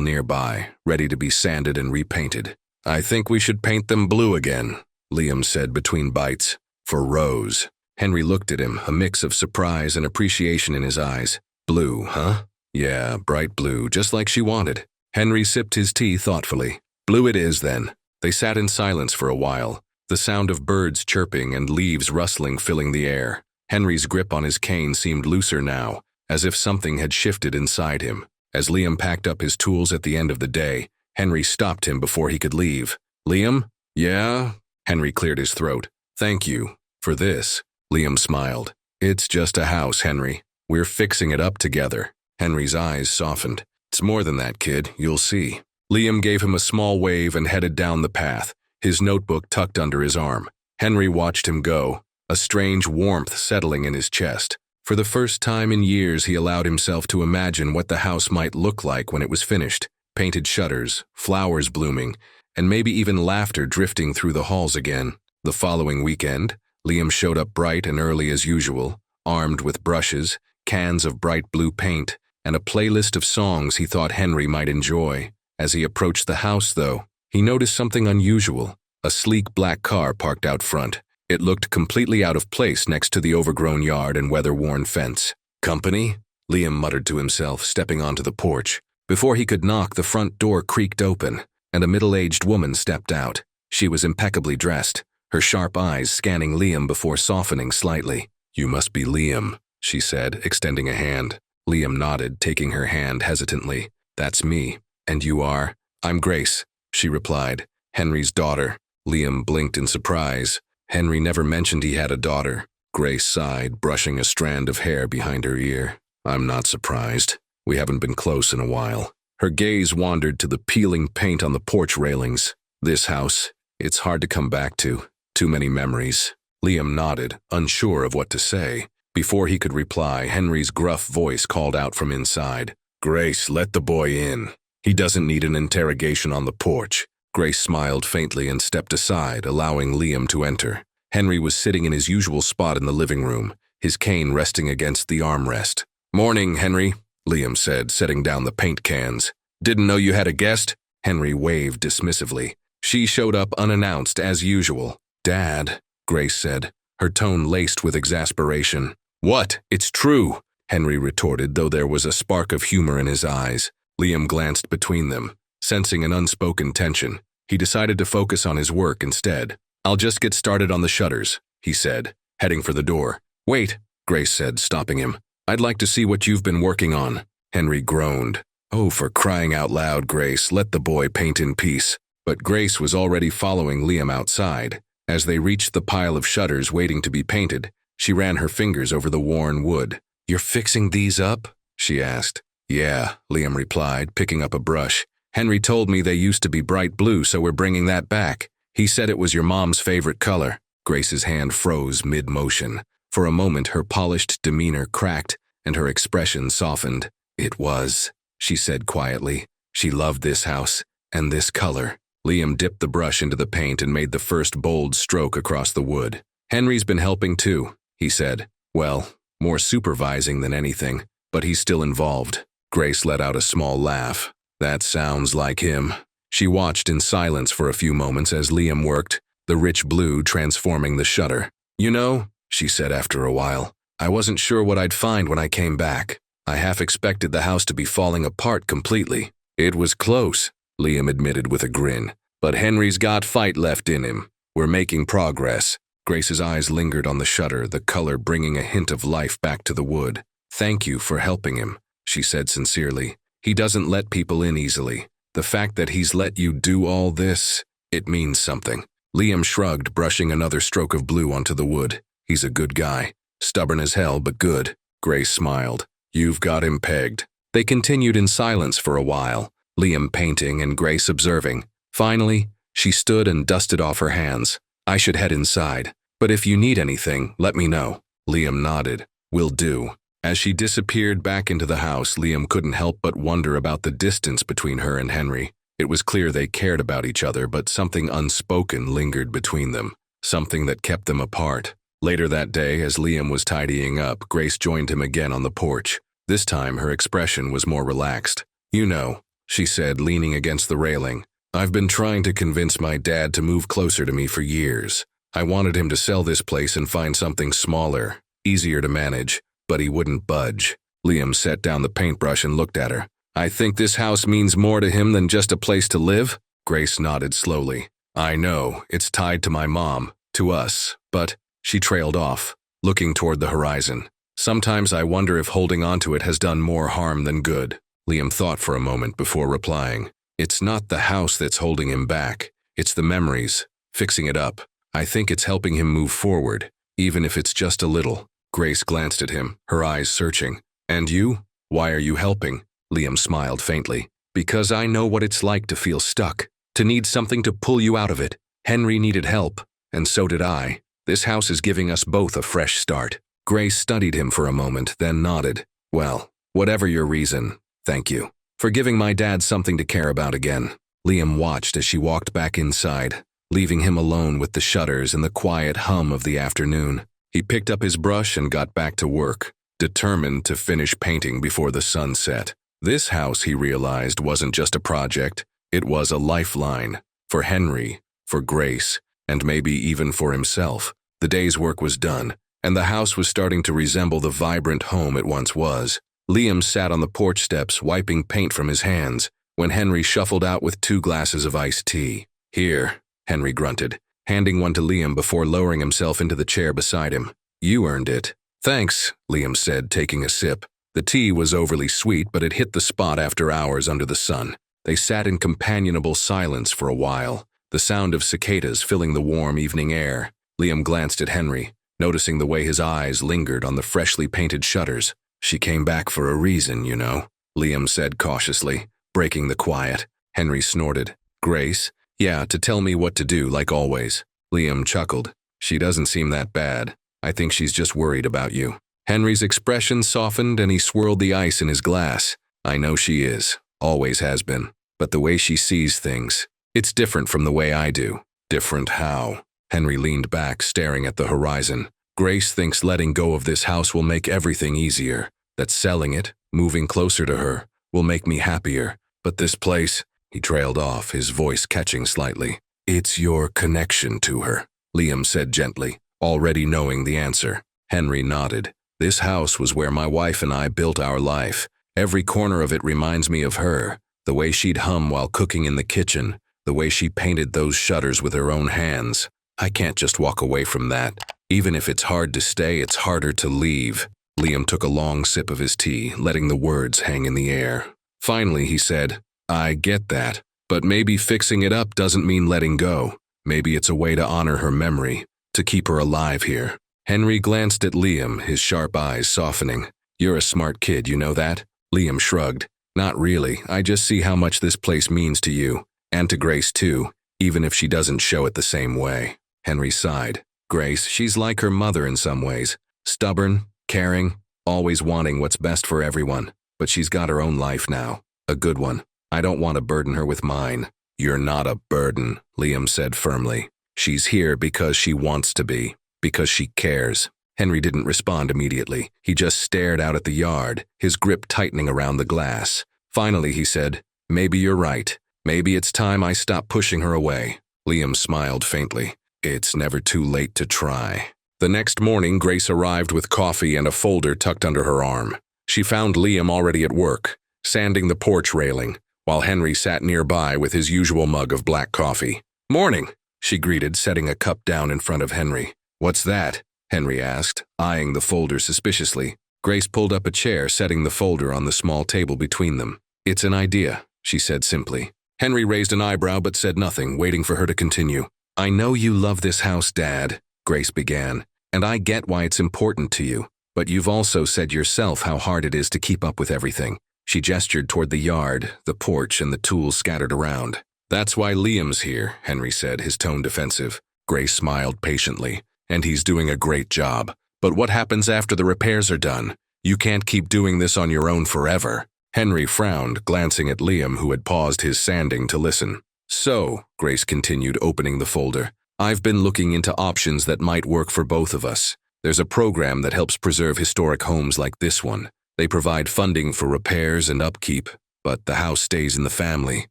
nearby, ready to be sanded and repainted. I think we should paint them blue again, Liam said between bites. For Rose. Henry looked at him, a mix of surprise and appreciation in his eyes. Blue, huh? Yeah, bright blue, just like she wanted. Henry sipped his tea thoughtfully. Blue it is, then. They sat in silence for a while, the sound of birds chirping and leaves rustling filling the air. Henry's grip on his cane seemed looser now, as if something had shifted inside him. As Liam packed up his tools at the end of the day, Henry stopped him before he could leave. Liam? Yeah? Henry cleared his throat. Thank you. For this. Liam smiled. It's just a house, Henry. We're fixing it up together. Henry's eyes softened. It's more than that, kid. You'll see. Liam gave him a small wave and headed down the path, his notebook tucked under his arm. Henry watched him go, a strange warmth settling in his chest. For the first time in years, he allowed himself to imagine what the house might look like when it was finished. Painted shutters, flowers blooming, and maybe even laughter drifting through the halls again. The following weekend, Liam showed up bright and early as usual, armed with brushes, cans of bright blue paint, and a playlist of songs he thought Henry might enjoy. As he approached the house, though, he noticed something unusual. A sleek black car parked out front. It looked completely out of place next to the overgrown yard and weather-worn fence. Company? Liam muttered to himself, stepping onto the porch. Before he could knock, the front door creaked open, and a middle-aged woman stepped out. She was impeccably dressed, her sharp eyes scanning Liam before softening slightly. You must be Liam, she said, extending a hand. Liam nodded, taking her hand hesitantly. That's me. And you are? I'm Grace, she replied. Henry's daughter. Liam blinked in surprise. Henry never mentioned he had a daughter. Grace sighed, brushing a strand of hair behind her ear. I'm not surprised. We haven't been close in a while. Her gaze wandered to the peeling paint on the porch railings. This house, it's hard to come back to. Too many memories. Liam nodded, unsure of what to say. Before he could reply, Henry's gruff voice called out from inside. Grace, let the boy in. He doesn't need an interrogation on the porch. Grace smiled faintly and stepped aside, allowing Liam to enter. Henry was sitting in his usual spot in the living room, his cane resting against the armrest. Morning, Henry, Liam said, setting down the paint cans. Didn't know you had a guest? Henry waved dismissively. She showed up unannounced as usual. Dad, Grace said, her tone laced with exasperation. What? It's true, Henry retorted, though there was a spark of humor in his eyes. Liam glanced between them, sensing an unspoken tension. He decided to focus on his work instead. I'll just get started on the shutters, he said, heading for the door. Wait, Grace said, stopping him. I'd like to see what you've been working on. Henry groaned. Oh, for crying out loud, Grace, let the boy paint in peace. But Grace was already following Liam outside. As they reached the pile of shutters waiting to be painted, she ran her fingers over the worn wood. You're fixing these up? She asked. Yeah, Liam replied, picking up a brush. Henry told me they used to be bright blue, so we're bringing that back. He said it was your mom's favorite color. Grace's hand froze mid-motion. For a moment, her polished demeanor cracked, and her expression softened. It was, she said quietly. She loved this house, and this color. Liam dipped the brush into the paint and made the first bold stroke across the wood. Henry's been helping too, he said. Well, more supervising than anything, but he's still involved. Grace let out a small laugh. That sounds like him. She watched in silence for a few moments as Liam worked, the rich blue transforming the shutter. You know, she said after a while, I wasn't sure what I'd find when I came back. I half expected the house to be falling apart completely. It was close, Liam admitted with a grin. But Henry's got fight left in him. We're making progress. Grace's eyes lingered on the shutter, the color bringing a hint of life back to the wood. Thank you for helping him, she said sincerely. He doesn't let people in easily. The fact that he's let you do all this, it means something. Liam shrugged, brushing another stroke of blue onto the wood. He's a good guy. Stubborn as hell, but good. Grace smiled. You've got him pegged. They continued in silence for a while, Liam painting and Grace observing. Finally, she stood and dusted off her hands. I should head inside, but if you need anything, let me know. Liam nodded. Will do. As she disappeared back into the house, Liam couldn't help but wonder about the distance between her and Henry. It was clear they cared about each other, but something unspoken lingered between them, something that kept them apart. Later that day, as Liam was tidying up, Grace joined him again on the porch. This time, her expression was more relaxed. You know, she said, leaning against the railing, I've been trying to convince my dad to move closer to me for years. I wanted him to sell this place and find something smaller, easier to manage, but he wouldn't budge. Liam set down the paintbrush and looked at her. I think this house means more to him than just a place to live? Grace nodded slowly. I know, it's tied to my mom, to us, but she trailed off, looking toward the horizon. Sometimes I wonder if holding on to it has done more harm than good. Liam thought for a moment before replying. It's not the house that's holding him back. It's the memories, fixing it up. I think it's helping him move forward, even if it's just a little. Grace glanced at him, her eyes searching. And you? Why are you helping? Liam smiled faintly. Because I know what it's like to feel stuck, to need something to pull you out of it. Henry needed help, and so did I. This house is giving us both a fresh start. Grace studied him for a moment, then nodded. Well, whatever your reason, thank you for giving my dad something to care about again. Liam watched as she walked back inside, leaving him alone with the shutters and the quiet hum of the afternoon. He picked up his brush and got back to work, determined to finish painting before the sun set. This house, he realized, wasn't just a project. It was a lifeline. For Henry, for Grace, and maybe even for himself. The day's work was done, and the house was starting to resemble the vibrant home it once was. Liam sat on the porch steps, wiping paint from his hands, when Henry shuffled out with 2 glasses of iced tea. Here, Henry grunted, handing one to Liam before lowering himself into the chair beside him. You earned it. Thanks, Liam said, taking a sip. The tea was overly sweet, but it hit the spot after hours under the sun. They sat in companionable silence for a while, the sound of cicadas filling the warm evening air. Liam glanced at Henry, noticing the way his eyes lingered on the freshly painted shutters. She came back for a reason, you know, Liam said cautiously, breaking the quiet. Henry snorted. Grace? Yeah, to tell me what to do, like always. Liam chuckled. She doesn't seem that bad. I think she's just worried about you. Henry's expression softened and he swirled the ice in his glass. I know she is, always has been. But the way she sees things, it's different from the way I do. Different how? Henry leaned back, staring at the horizon. Grace thinks letting go of this house will make everything easier. That selling it, moving closer to her, will make me happier. But this place, he trailed off, his voice catching slightly. It's your connection to her, Liam said gently, already knowing the answer. Henry nodded. This house was where my wife and I built our life. Every corner of it reminds me of her. The way she'd hum while cooking in the kitchen. The way she painted those shutters with her own hands. I can't just walk away from that. Even if it's hard to stay, it's harder to leave. Liam took a long sip of his tea, letting the words hang in the air. Finally, he said, I get that, but maybe fixing it up doesn't mean letting go. Maybe it's a way to honor her memory, to keep her alive here. Henry glanced at Liam, his sharp eyes softening. You're a smart kid, you know that? Liam shrugged. Not really, I just see how much this place means to you, and to Grace too, even if she doesn't show it the same way. Henry sighed. Grace, she's like her mother in some ways. Stubborn, caring, always wanting what's best for everyone. But she's got her own life now. A good one. I don't want to burden her with mine. You're not a burden, Liam said firmly. She's here because she wants to be. Because she cares. Henry didn't respond immediately. He just stared out at the yard, his grip tightening around the glass. Finally, he said, maybe you're right. Maybe it's time I stop pushing her away. Liam smiled faintly. It's never too late to try. The next morning, Grace arrived with coffee and a folder tucked under her arm. She found Liam already at work, sanding the porch railing, while Henry sat nearby with his usual mug of black coffee. Morning, she greeted, setting a cup down in front of Henry. What's that? Henry asked, eyeing the folder suspiciously. Grace pulled up a chair, setting the folder on the small table between them. It's an idea, she said simply. Henry raised an eyebrow but said nothing, waiting for her to continue. I know you love this house, Dad, Grace began, and I get why it's important to you, but you've also said yourself how hard it is to keep up with everything. She gestured toward the yard, the porch, and the tools scattered around. "That's why Liam's here," Henry said, his tone defensive. Grace smiled patiently. "And he's doing a great job. But what happens after the repairs are done? You can't keep doing this on your own forever." Henry frowned, glancing at Liam, who had paused his sanding to listen. "So," Grace continued, opening the folder, "I've been looking into options that might work for both of us. There's a program that helps preserve historic homes like this one. They provide funding for repairs and upkeep, but the house stays in the family.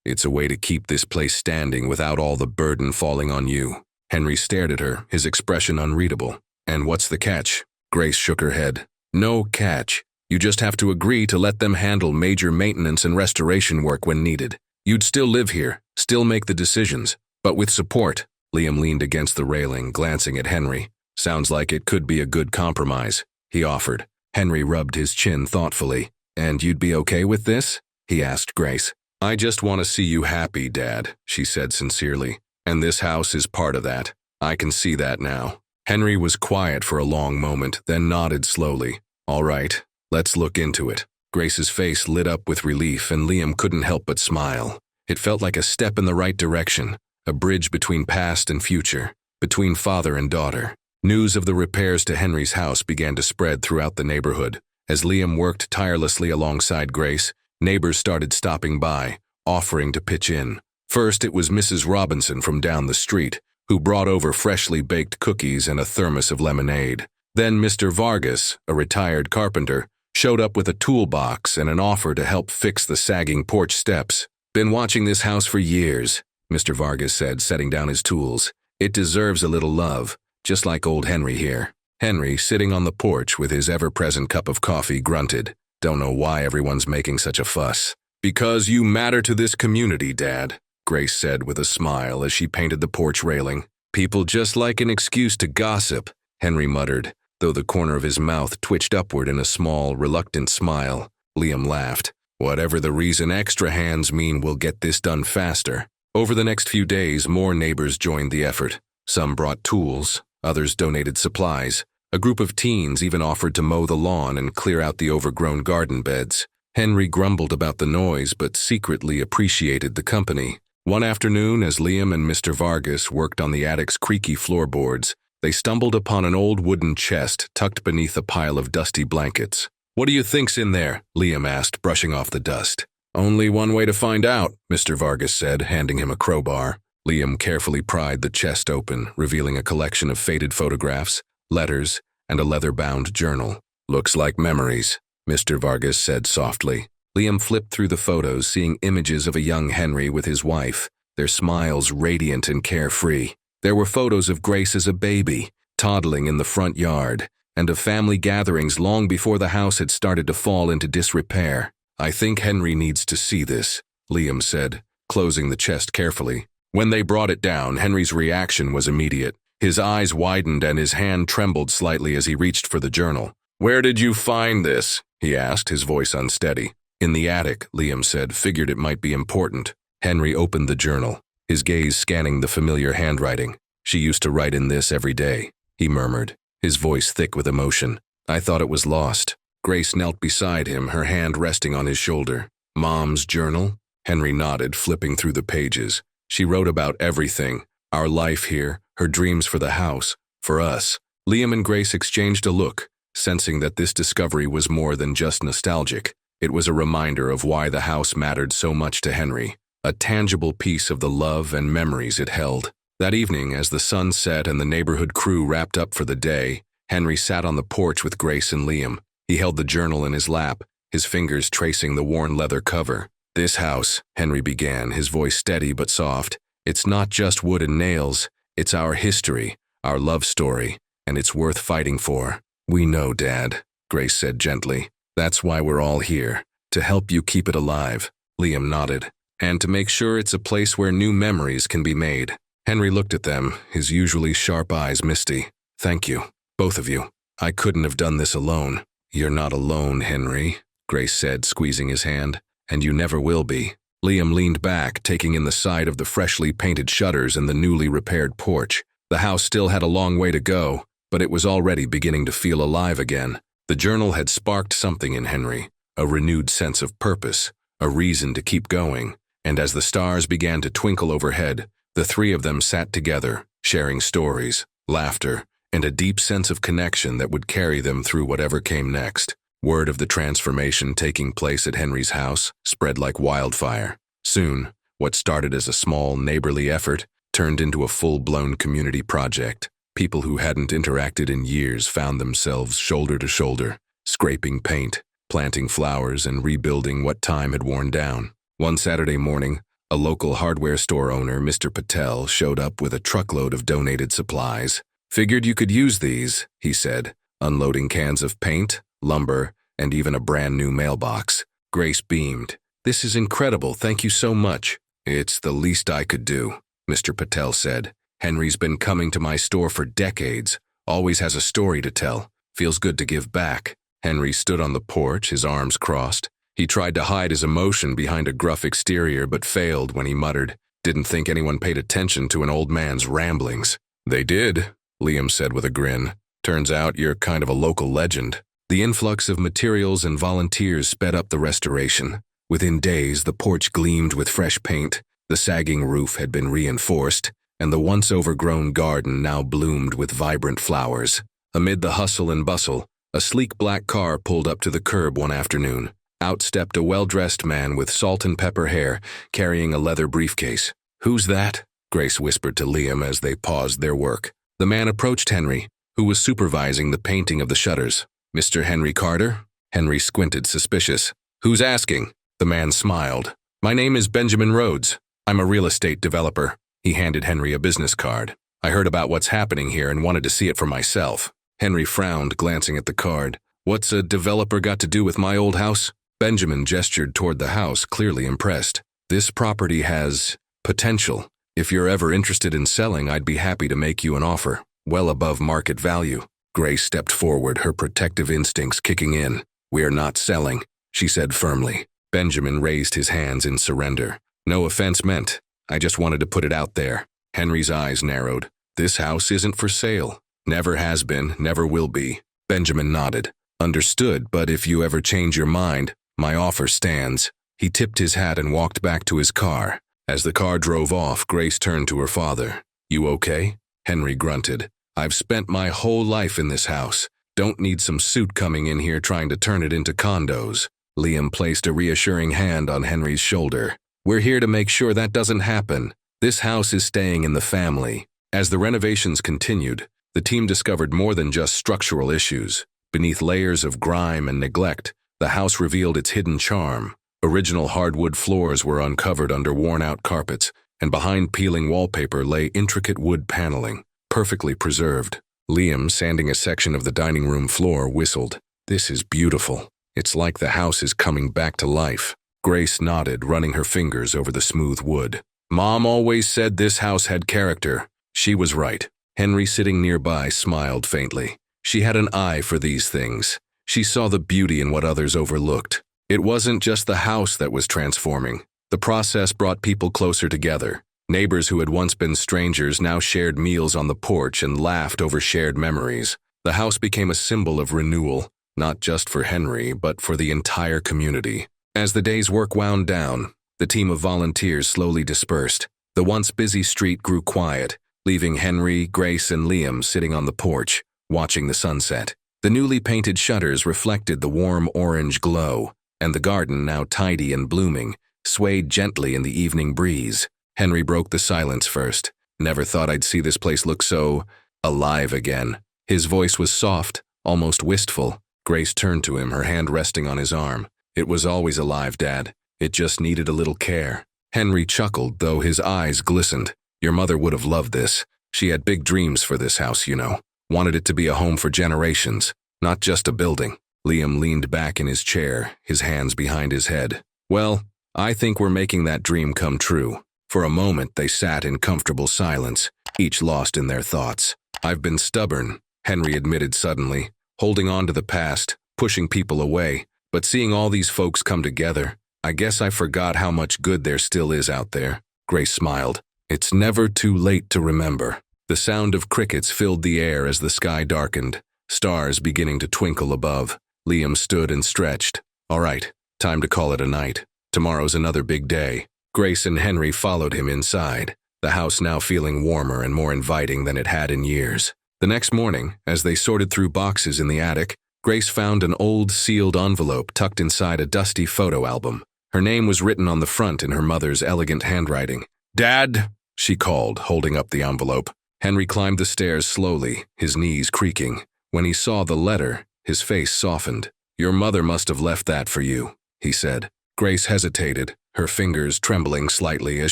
It's a way to keep this place standing without all the burden falling on you." Henry stared at her, his expression unreadable. "And what's the catch?" Grace shook her head. "No catch. You just have to agree to let them handle major maintenance and restoration work when needed. You'd still live here, still make the decisions, but with support." Liam leaned against the railing, glancing at Henry. "Sounds like it could be a good compromise," he offered. Henry rubbed his chin thoughtfully. "And you'd be okay with this?" he asked Grace. "I just want to see you happy, Dad," she said sincerely. "And this house is part of that. I can see that now." Henry was quiet for a long moment, then nodded slowly. "All right, let's look into it." Grace's face lit up with relief, and Liam couldn't help but smile. It felt like a step in the right direction, a bridge between past and future, between father and daughter. News of the repairs to Henry's house began to spread throughout the neighborhood. As Liam worked tirelessly alongside Grace, neighbors started stopping by, offering to pitch in. First, it was Mrs. Robinson from down the street, who brought over freshly baked cookies and a thermos of lemonade. Then Mr. Vargas, a retired carpenter, showed up with a toolbox and an offer to help fix the sagging porch steps. "Been watching this house for years," Mr. Vargas said, setting down his tools. "It deserves a little love, just like old Henry here." Henry, sitting on the porch with his ever-present cup of coffee, grunted. "Don't know why everyone's making such a fuss." "Because you matter to this community, Dad," Grace said with a smile as she painted the porch railing. "People just like an excuse to gossip," Henry muttered, though the corner of his mouth twitched upward in a small, reluctant smile. Liam laughed. "Whatever the reason, extra hands mean we'll get this done faster." Over the next few days, more neighbors joined the effort. Some brought tools, others donated supplies. A group of teens even offered to mow the lawn and clear out the overgrown garden beds. Henry grumbled about the noise, but secretly appreciated the company. One afternoon, as Liam and Mr. Vargas worked on the attic's creaky floorboards, they stumbled upon an old wooden chest tucked beneath a pile of dusty blankets. "What do you think's in there?" Liam asked, brushing off the dust. "Only one way to find out," Mr. Vargas said, handing him a crowbar. Liam carefully pried the chest open, revealing a collection of faded photographs, letters, and a leather-bound journal. "Looks like memories," Mr. Vargas said softly. Liam flipped through the photos, seeing images of a young Henry with his wife, their smiles radiant and carefree. There were photos of Grace as a baby, toddling in the front yard, and of family gatherings long before the house had started to fall into disrepair. "I think Henry needs to see this," Liam said, closing the chest carefully. When they brought it down, Henry's reaction was immediate. His eyes widened and his hand trembled slightly as he reached for the journal. "Where did you find this?" he asked, his voice unsteady. "In the attic," Liam said, "figured it might be important." Henry opened the journal, his gaze scanning the familiar handwriting. "She used to write in this every day," he murmured, his voice thick with emotion. "I thought it was lost." Grace knelt beside him, her hand resting on his shoulder. "Mom's journal?" Henry nodded, flipping through the pages. "She wrote about everything, our life here, her dreams for the house, for us." Liam and Grace exchanged a look, sensing that this discovery was more than just nostalgic. It was a reminder of why the house mattered so much to Henry, a tangible piece of the love and memories it held. That evening, as the sun set and the neighborhood crew wrapped up for the day, Henry sat on the porch with Grace and Liam. He held the journal in his lap, his fingers tracing the worn leather cover. "This house," Henry began, his voice steady but soft, "it's not just wood and nails, it's our history, our love story, and it's worth fighting for." "We know, Dad," Grace said gently. "That's why we're all here, to help you keep it alive." Liam nodded. "And to make sure it's a place where new memories can be made." Henry looked at them, his usually sharp eyes misty. "Thank you, both of you. I couldn't have done this alone." "You're not alone, Henry," Grace said, squeezing his hand. "And you never will be." Liam leaned back, taking in the sight of the freshly painted shutters and the newly repaired porch. The house still had a long way to go, but it was already beginning to feel alive again. The journal had sparked something in Henry, a renewed sense of purpose, a reason to keep going. And as the stars began to twinkle overhead, the three of them sat together, sharing stories, laughter, and a deep sense of connection that would carry them through whatever came next. Word of the transformation taking place at Henry's house spread like wildfire. Soon, what started as a small, neighborly effort turned into a full-blown community project. People who hadn't interacted in years found themselves shoulder to shoulder, scraping paint, planting flowers, and rebuilding what time had worn down. One Saturday morning, a local hardware store owner, Mr. Patel, showed up with a truckload of donated supplies. "Figured you could use these," he said, unloading cans of paint, lumber, and even a brand new mailbox. Grace beamed. "This is incredible, thank you so much." "It's the least I could do," Mr. Patel said. "Henry's been coming to my store for decades, always has a story to tell. Feels good to give back." Henry stood on the porch, his arms crossed. He tried to hide his emotion behind a gruff exterior but failed when he muttered, "Didn't think anyone paid attention to an old man's ramblings." "They did," Liam said with a grin. "Turns out you're kind of a local legend." The influx of materials and volunteers sped up the restoration. Within days, the porch gleamed with fresh paint, the sagging roof had been reinforced, and the once overgrown garden now bloomed with vibrant flowers. Amid the hustle and bustle, a sleek black car pulled up to the curb one afternoon. Out stepped a well-dressed man with salt and pepper hair, carrying a leather briefcase. "Who's that?" Grace whispered to Liam as they paused their work. The man approached Henry, who was supervising the painting of the shutters. "Mr. Henry Carter?" Henry squinted, suspicious. "Who's asking?" The man smiled. "My name is Benjamin Rhodes. I'm a real estate developer." He handed Henry a business card. "I heard about what's happening here and wanted to see it for myself." Henry frowned, glancing at the card. "What's a developer got to do with my old house?" Benjamin gestured toward the house, clearly impressed. "This property has potential. If you're ever interested in selling, I'd be happy to make you an offer, well above market value." Grace stepped forward, her protective instincts kicking in. "We're not selling," she said firmly. Benjamin raised his hands in surrender. "No offense meant. I just wanted to put it out there." Henry's eyes narrowed. "This house isn't for sale. Never has been, never will be." Benjamin nodded. "Understood, but if you ever change your mind, my offer stands." He tipped his hat and walked back to his car. As the car drove off, Grace turned to her father. "You okay?" Henry grunted. "I've spent my whole life in this house. Don't need some suit coming in here trying to turn it into condos." Liam placed a reassuring hand on Henry's shoulder. "We're here to make sure that doesn't happen. This house is staying in the family." As the renovations continued, the team discovered more than just structural issues. Beneath layers of grime and neglect, the house revealed its hidden charm. Original hardwood floors were uncovered under worn-out carpets, and behind peeling wallpaper lay intricate wood paneling, perfectly preserved. Liam, sanding a section of the dining room floor, whistled. "This is beautiful. It's like the house is coming back to life." Grace nodded, running her fingers over the smooth wood. "Mom always said this house had character." She was right. Henry, sitting nearby, smiled faintly. She had an eye for these things. She saw the beauty in what others overlooked. It wasn't just the house that was transforming. The process brought people closer together. Neighbors who had once been strangers now shared meals on the porch and laughed over shared memories. The house became a symbol of renewal, not just for Henry, but for the entire community. As the day's work wound down, the team of volunteers slowly dispersed. The once busy street grew quiet, leaving Henry, Grace, and Liam sitting on the porch, watching the sunset. The newly painted shutters reflected the warm orange glow, and the garden, now tidy and blooming, swayed gently in the evening breeze. Henry broke the silence first. "Never thought I'd see this place look so alive again." His voice was soft, almost wistful. Grace turned to him, her hand resting on his arm. "It was always alive, Dad. It just needed a little care." Henry chuckled, though his eyes glistened. "Your mother would have loved this. She had big dreams for this house, you know. Wanted it to be a home for generations, not just a building." Liam leaned back in his chair, his hands behind his head. "Well, I think we're making that dream come true." For a moment, they sat in comfortable silence, each lost in their thoughts. "I've been stubborn," Henry admitted suddenly, holding on to the past, pushing people away. "But seeing all these folks come together, I guess I forgot how much good there still is out there." Grace smiled. "It's never too late to remember." The sound of crickets filled the air as the sky darkened, stars beginning to twinkle above. Liam stood and stretched. All right, time to call it a night. Tomorrow's another big day. Grace and Henry followed him inside, the house now feeling warmer and more inviting than it had in years. The next morning, as they sorted through boxes in the attic, Grace found an old sealed envelope tucked inside a dusty photo album. Her name was written on the front in her mother's elegant handwriting. "Dad," she called, holding up the envelope. Henry climbed the stairs slowly, his knees creaking. When he saw the letter, his face softened. "Your mother must have left that for you," he said. Grace hesitated, her fingers trembling slightly as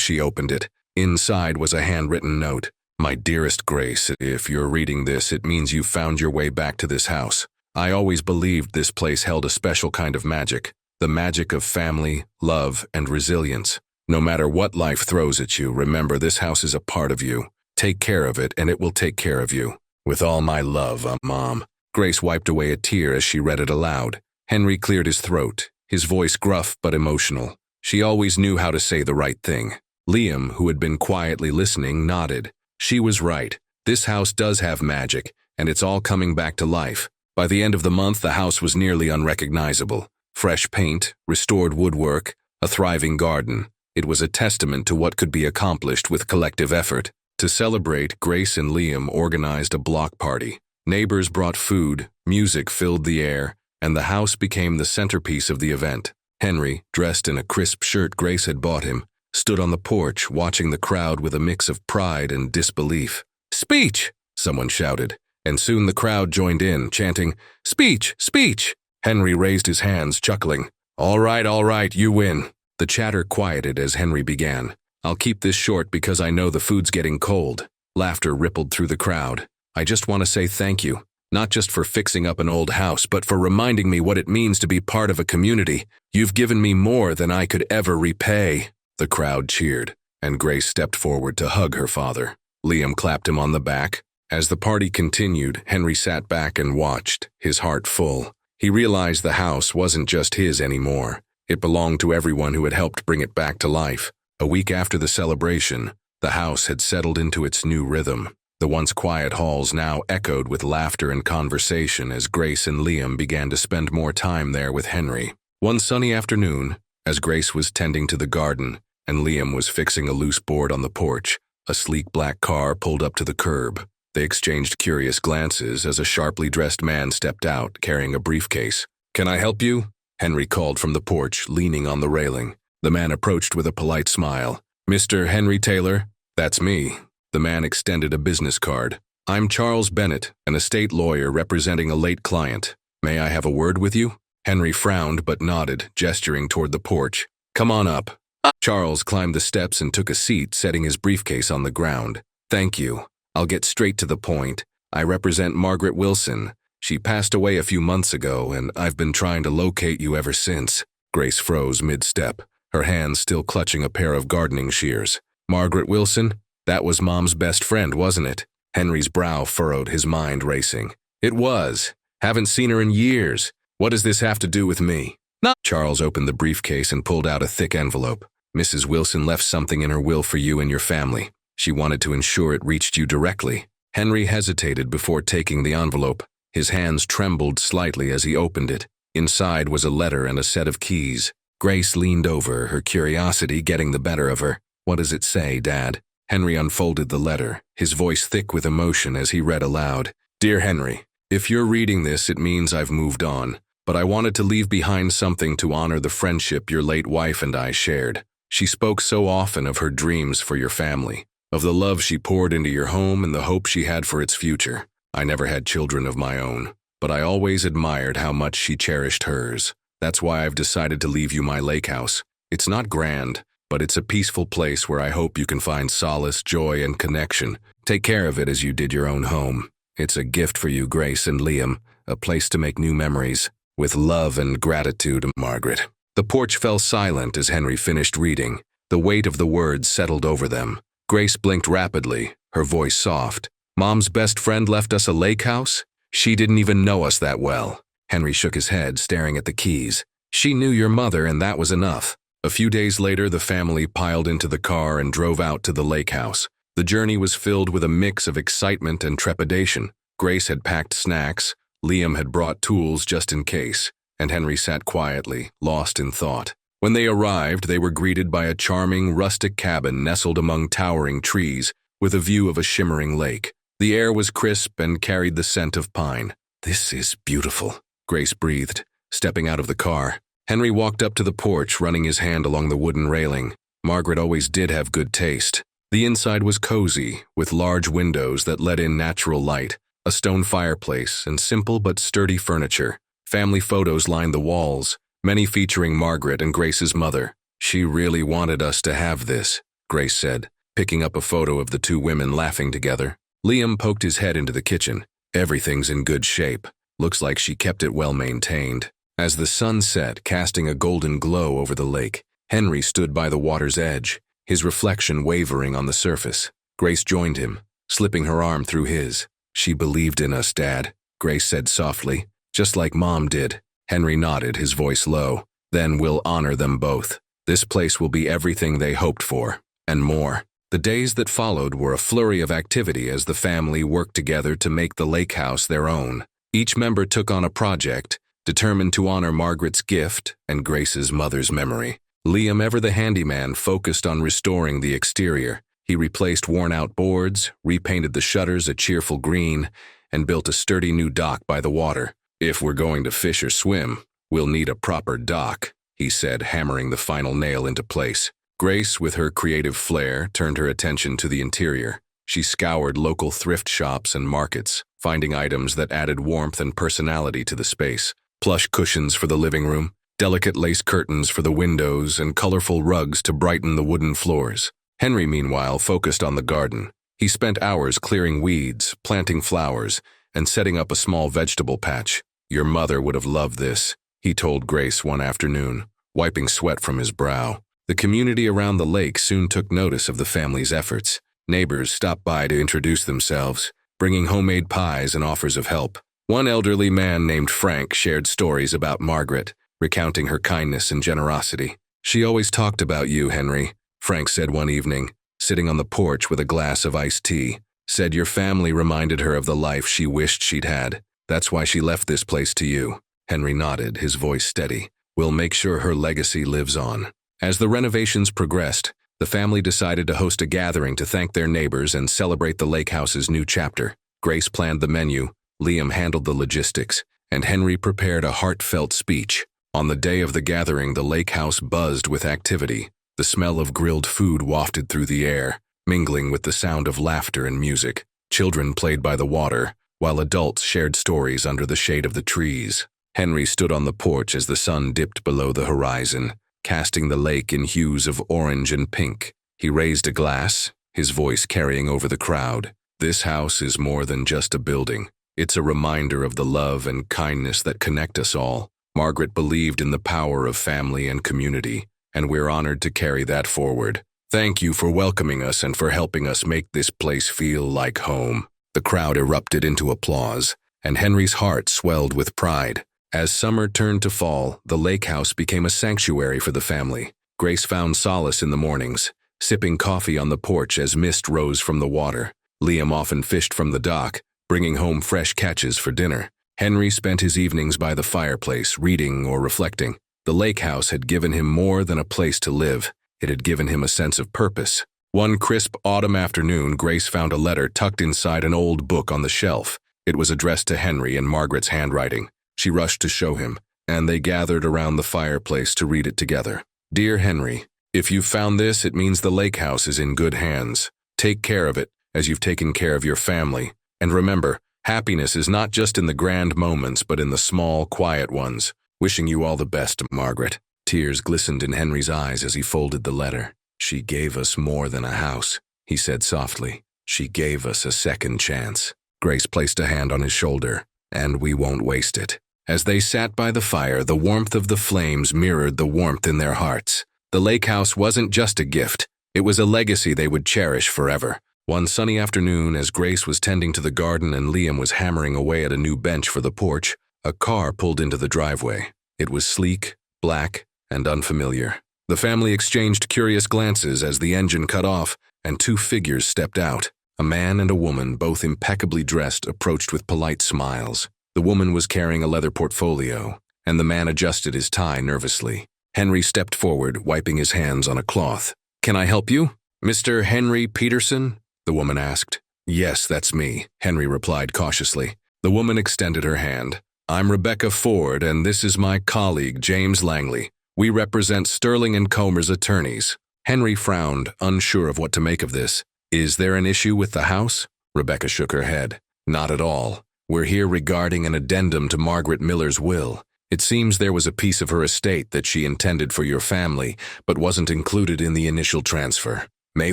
she opened it. Inside was a handwritten note. "My dearest Grace, if you're reading this, it means you've found your way back to this house. I always believed this place held a special kind of magic, the magic of family, love, and resilience. No matter what life throws at you, remember this house is a part of you. Take care of it, and it will take care of you. With all my love, Mom." Grace wiped away a tear as she read it aloud. Henry cleared his throat, his voice gruff but emotional. She always knew how to say the right thing. Liam, who had been quietly listening, nodded. She was right. This house does have magic, and it's all coming back to life. By the end of the month, the house was nearly unrecognizable. Fresh paint, restored woodwork, a thriving garden. It was a testament to what could be accomplished with collective effort. To celebrate, Grace and Liam organized a block party. Neighbors brought food, music filled the air, and the house became the centerpiece of the event. Henry, dressed in a crisp shirt Grace had bought him, stood on the porch watching the crowd with a mix of pride and disbelief. "Speech!" someone shouted, and soon the crowd joined in, chanting, "Speech! Speech!" Henry raised his hands, chuckling. All right, you win." The chatter quieted as Henry began. "I'll keep this short because I know the food's getting cold." Laughter rippled through the crowd. "I just want to say thank you, not just for fixing up an old house, but for reminding me what it means to be part of a community. You've given me more than I could ever repay." The crowd cheered, and Grace stepped forward to hug her father. Liam clapped him on the back. As the party continued, Henry sat back and watched, his heart full. He realized the house wasn't just his anymore. It belonged to everyone who had helped bring it back to life. A week after the celebration, the house had settled into its new rhythm. The once quiet halls now echoed with laughter and conversation as Grace and Liam began to spend more time there with Henry. One sunny afternoon, as Grace was tending to the garden and Liam was fixing a loose board on the porch, a sleek black car pulled up to the curb. They exchanged curious glances as a sharply dressed man stepped out, carrying a briefcase. "Can I help you?" Henry called from the porch, leaning on the railing. The man approached with a polite smile. "Mr. Henry Taylor?" "That's me." The man extended a business card. "I'm Charles Bennett, an estate lawyer representing a late client. May I have a word with you?" Henry frowned but nodded, gesturing toward the porch. "Come on up." Charles climbed the steps and took a seat, setting his briefcase on the ground. "Thank you. I'll get straight to the point. I represent Margaret Wilson. She passed away a few months ago, and I've been trying to locate you ever since." Grace froze mid-step, her hands still clutching a pair of gardening shears. "Margaret Wilson? That was Mom's best friend, wasn't it?" Henry's brow furrowed, his mind racing. "It was. Haven't seen her in years. What does this have to do with me?" "No." Charles opened the briefcase and pulled out a thick envelope. "Mrs. Wilson left something in her will for you and your family. She wanted to ensure it reached you directly." Henry hesitated before taking the envelope. His hands trembled slightly as he opened it. Inside was a letter and a set of keys. Grace leaned over, her curiosity getting the better of her. "What does it say, Dad?" Henry unfolded the letter, his voice thick with emotion as he read aloud. "Dear Henry, if you're reading this, it means I've moved on, but I wanted to leave behind something to honor the friendship your late wife and I shared. She spoke so often of her dreams for your family, of the love she poured into your home and the hope she had for its future. I never had children of my own, but I always admired how much she cherished hers. That's why I've decided to leave you my lake house. It's not grand, but it's a peaceful place where I hope you can find solace, joy, and connection. Take care of it as you did your own home. It's a gift for you, Grace and Liam, a place to make new memories. With love and gratitude, Margaret." The porch fell silent as Henry finished reading. The weight of the words settled over them. Grace blinked rapidly, her voice soft. "Mom's best friend left us a lake house? She didn't even know us that well." Henry shook his head, staring at the keys. "She knew your mother, and that was enough." A few days later, the family piled into the car and drove out to the lake house. The journey was filled with a mix of excitement and trepidation. Grace had packed snacks, Liam had brought tools just in case, and Henry sat quietly, lost in thought. When they arrived, they were greeted by a charming, rustic cabin nestled among towering trees, with a view of a shimmering lake. The air was crisp and carried the scent of pine. "This is beautiful," Grace breathed, stepping out of the car. Henry walked up to the porch, running his hand along the wooden railing. Margaret always did have good taste. The inside was cozy, with large windows that let in natural light, a stone fireplace, and simple but sturdy furniture. Family photos lined the walls, many featuring Margaret and Grace's mother. "She really wanted us to have this," Grace said, picking up a photo of the two women laughing together. Liam poked his head into the kitchen. "Everything's in good shape. Looks like she kept it well maintained." As the sun set, casting a golden glow over the lake, Henry stood by the water's edge, his reflection wavering on the surface. Grace joined him, slipping her arm through his. "She believed in us, Dad," Grace said softly, "just like Mom did." Henry nodded, his voice low. "Then we'll honor them both. This place will be everything they hoped for, and more." The days that followed were a flurry of activity as the family worked together to make the lake house their own. Each member took on a project, determined to honor Margaret's gift and Grace's mother's memory. Liam, ever the handyman, focused on restoring the exterior. He replaced worn-out boards, repainted the shutters a cheerful green, and built a sturdy new dock by the water. "If we're going to fish or swim, we'll need a proper dock," he said, hammering the final nail into place. Grace, with her creative flair, turned her attention to the interior. She scoured local thrift shops and markets, finding items that added warmth and personality to the space. Plush cushions for the living room, delicate lace curtains for the windows, and colorful rugs to brighten the wooden floors. Henry, meanwhile, focused on the garden. He spent hours clearing weeds, planting flowers, and setting up a small vegetable patch. "Your mother would have loved this," he told Grace one afternoon, wiping sweat from his brow. The community around the lake soon took notice of the family's efforts. Neighbors stopped by to introduce themselves, bringing homemade pies and offers of help. One elderly man named Frank shared stories about Margaret, recounting her kindness and generosity. "She always talked about you, Henry," Frank said one evening, sitting on the porch with a glass of iced tea. "Said your family reminded her of the life she wished she'd had. That's why she left this place to you." Henry nodded, his voice steady. "We'll make sure her legacy lives on." As the renovations progressed, the family decided to host a gathering to thank their neighbors and celebrate the lake house's new chapter. Grace planned the menu, Liam handled the logistics, and Henry prepared a heartfelt speech. On the day of the gathering, the lake house buzzed with activity. The smell of grilled food wafted through the air, mingling with the sound of laughter and music. Children played by the water, while adults shared stories under the shade of the trees. Henry stood on the porch as the sun dipped below the horizon, casting the lake in hues of orange and pink. He raised a glass, his voice carrying over the crowd. "This house is more than just a building. It's a reminder of the love and kindness that connect us all. Margaret believed in the power of family and community, and we're honored to carry that forward. Thank you for welcoming us and for helping us make this place feel like home." The crowd erupted into applause, and Henry's heart swelled with pride. As summer turned to fall, the lake house became a sanctuary for the family. Grace found solace in the mornings, sipping coffee on the porch as mist rose from the water. Liam often fished from the dock, bringing home fresh catches for dinner. Henry spent his evenings by the fireplace, reading or reflecting. The lake house had given him more than a place to live. It had given him a sense of purpose. One crisp autumn afternoon, Grace found a letter tucked inside an old book on the shelf. It was addressed to Henry in Margaret's handwriting. She rushed to show him, and they gathered around the fireplace to read it together. "Dear Henry, if you've found this, it means the lake house is in good hands. Take care of it, as you've taken care of your family. And remember, happiness is not just in the grand moments, but in the small, quiet ones. Wishing you all the best, Margaret." Tears glistened in Henry's eyes as he folded the letter. "She gave us more than a house," he said softly. "She gave us a second chance." Grace placed a hand on his shoulder. "And we won't waste it." As they sat by the fire, the warmth of the flames mirrored the warmth in their hearts. The lake house wasn't just a gift. It was a legacy they would cherish forever. One sunny afternoon, as Grace was tending to the garden and Liam was hammering away at a new bench for the porch, a car pulled into the driveway. It was sleek, black, and unfamiliar. The family exchanged curious glances as the engine cut off and two figures stepped out. A man and a woman, both impeccably dressed, approached with polite smiles. The woman was carrying a leather portfolio, and the man adjusted his tie nervously. Henry stepped forward, wiping his hands on a cloth. "Can I help you? Mr. Henry Peterson?" the woman asked. "Yes, that's me," Henry replied cautiously. The woman extended her hand. "I'm Rebecca Ford, and this is my colleague, James Langley. We represent Sterling and Comer's attorneys." Henry frowned, unsure of what to make of this. "Is there an issue with the house?" Rebecca shook her head. "Not at all. We're here regarding an addendum to Margaret Miller's will. It seems there was a piece of her estate that she intended for your family, but wasn't included in the initial transfer. May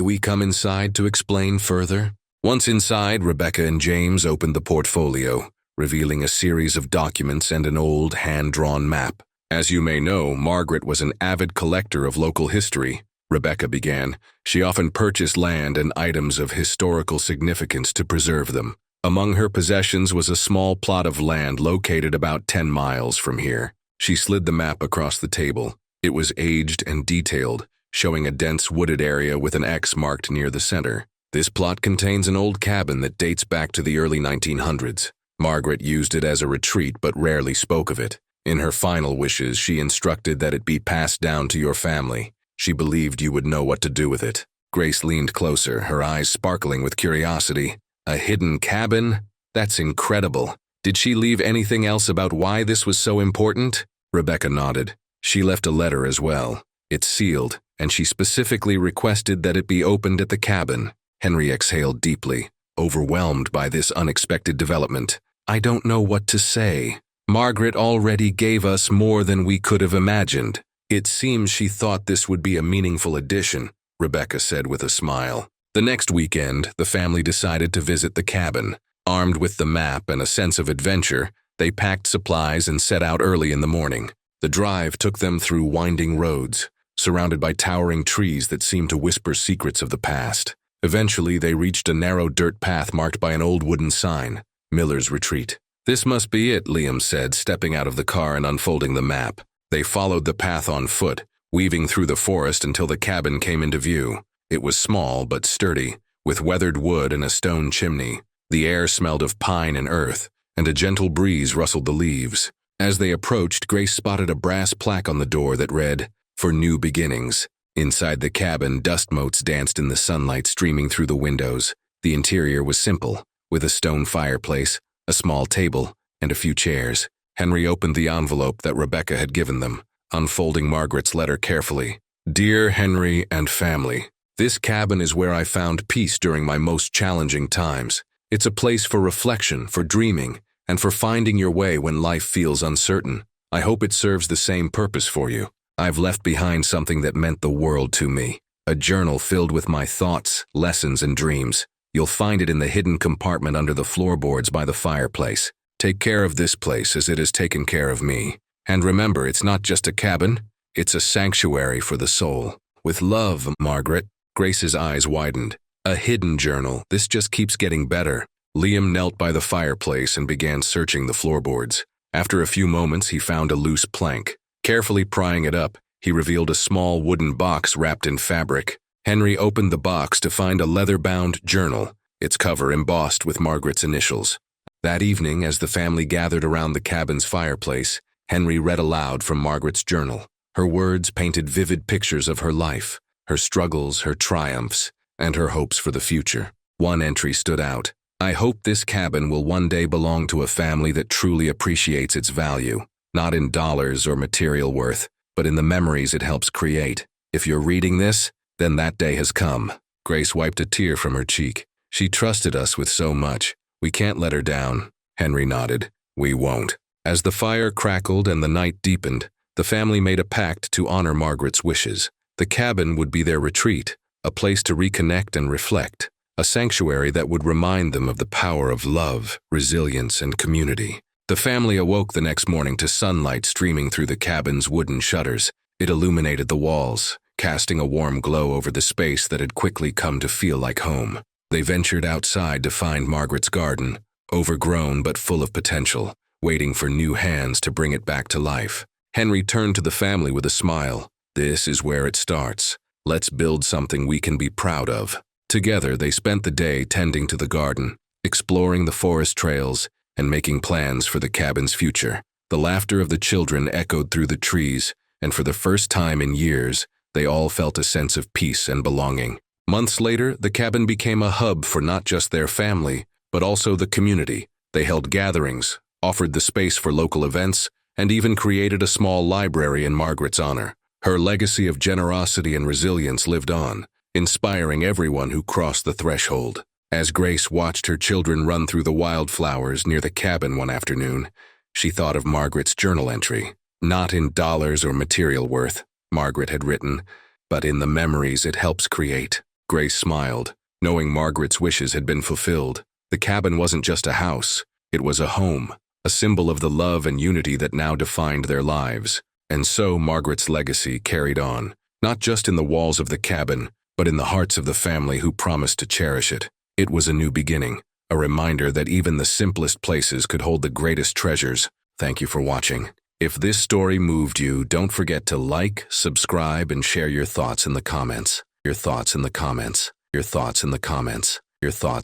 we come inside to explain further?" Once inside, Rebecca and James opened the portfolio, revealing a series of documents and an old, hand-drawn map. "As you may know, Margaret was an avid collector of local history," Rebecca began. "She often purchased land and items of historical significance to preserve them. Among her possessions was a small plot of land located about 10 miles from here." She slid the map across the table. It was aged and detailed, showing a dense wooded area with an X marked near the center. "This plot contains an old cabin that dates back to the early 1900s. Margaret used it as a retreat but rarely spoke of it. In her final wishes, she instructed that it be passed down to your family. She believed you would know what to do with it." Grace leaned closer, her eyes sparkling with curiosity. "A hidden cabin? That's incredible. Did she leave anything else about why this was so important?" Rebecca nodded. "She left a letter as well. It's sealed, and she specifically requested that it be opened at the cabin." Henry exhaled deeply, overwhelmed by this unexpected development. "I don't know what to say. Margaret already gave us more than we could have imagined." "It seems she thought this would be a meaningful addition," Rebecca said with a smile. The next weekend, the family decided to visit the cabin. Armed with the map and a sense of adventure, they packed supplies and set out early in the morning. The drive took them through winding roads, surrounded by towering trees that seemed to whisper secrets of the past. Eventually, they reached a narrow dirt path marked by an old wooden sign, Miller's Retreat. "This must be it," Liam said, stepping out of the car and unfolding the map. They followed the path on foot, weaving through the forest until the cabin came into view. It was small but sturdy, with weathered wood and a stone chimney. The air smelled of pine and earth, and a gentle breeze rustled the leaves. As they approached, Grace spotted a brass plaque on the door that read, "For New Beginnings." Inside the cabin, dust motes danced in the sunlight streaming through the windows. The interior was simple, with a stone fireplace, a small table, and a few chairs. Henry opened the envelope that Rebecca had given them, unfolding Margaret's letter carefully. "Dear Henry and family, this cabin is where I found peace during my most challenging times. It's a place for reflection, for dreaming, and for finding your way when life feels uncertain. I hope it serves the same purpose for you. I've left behind something that meant the world to me, a journal filled with my thoughts, lessons, and dreams. You'll find it in the hidden compartment under the floorboards by the fireplace. Take care of this place as it has taken care of me. And remember, it's not just a cabin, it's a sanctuary for the soul. With love, Margaret." Grace's eyes widened. "A hidden journal. This just keeps getting better." Liam knelt by the fireplace and began searching the floorboards. After a few moments, he found a loose plank. Carefully prying it up, he revealed a small wooden box wrapped in fabric. Henry opened the box to find a leather-bound journal, its cover embossed with Margaret's initials. That evening, as the family gathered around the cabin's fireplace, Henry read aloud from Margaret's journal. Her words painted vivid pictures of her life, her struggles, her triumphs, and her hopes for the future. One entry stood out. "I hope this cabin will one day belong to a family that truly appreciates its value, not in dollars or material worth, but in the memories it helps create. If you're reading this, then that day has come." Grace wiped a tear from her cheek. "She trusted us with so much. We can't let her down." Henry nodded. "We won't." As the fire crackled and the night deepened, the family made a pact to honor Margaret's wishes. The cabin would be their retreat, a place to reconnect and reflect, a sanctuary that would remind them of the power of love, resilience, and community. The family awoke the next morning to sunlight streaming through the cabin's wooden shutters. It illuminated the walls, casting a warm glow over the space that had quickly come to feel like home. They ventured outside to find Margaret's garden, overgrown but full of potential, waiting for new hands to bring it back to life. Henry turned to the family with a smile. "This is where it starts. Let's build something we can be proud of." Together, they spent the day tending to the garden, exploring the forest trails, and making plans for the cabin's future. The laughter of the children echoed through the trees, and for the first time in years, they all felt a sense of peace and belonging. Months later, the cabin became a hub for not just their family, but also the community. They held gatherings, offered the space for local events, and even created a small library in Margaret's honor. Her legacy of generosity and resilience lived on, inspiring everyone who crossed the threshold. As Grace watched her children run through the wildflowers near the cabin one afternoon, she thought of Margaret's journal entry. Not in dollars or material worth, Margaret had written, but in the memories it helps create. Grace smiled, knowing Margaret's wishes had been fulfilled. The cabin wasn't just a house, it was a home, a symbol of the love and unity that now defined their lives. And so Margaret's legacy carried on, not just in the walls of the cabin, but in the hearts of the family who promised to cherish it. It was a new beginning, a reminder that even the simplest places could hold the greatest treasures. Thank you for watching. If this story moved you, don't forget to like, subscribe, and share your thoughts in the comments. Your thoughts in the comments. Your thoughts in the comments. Your thoughts.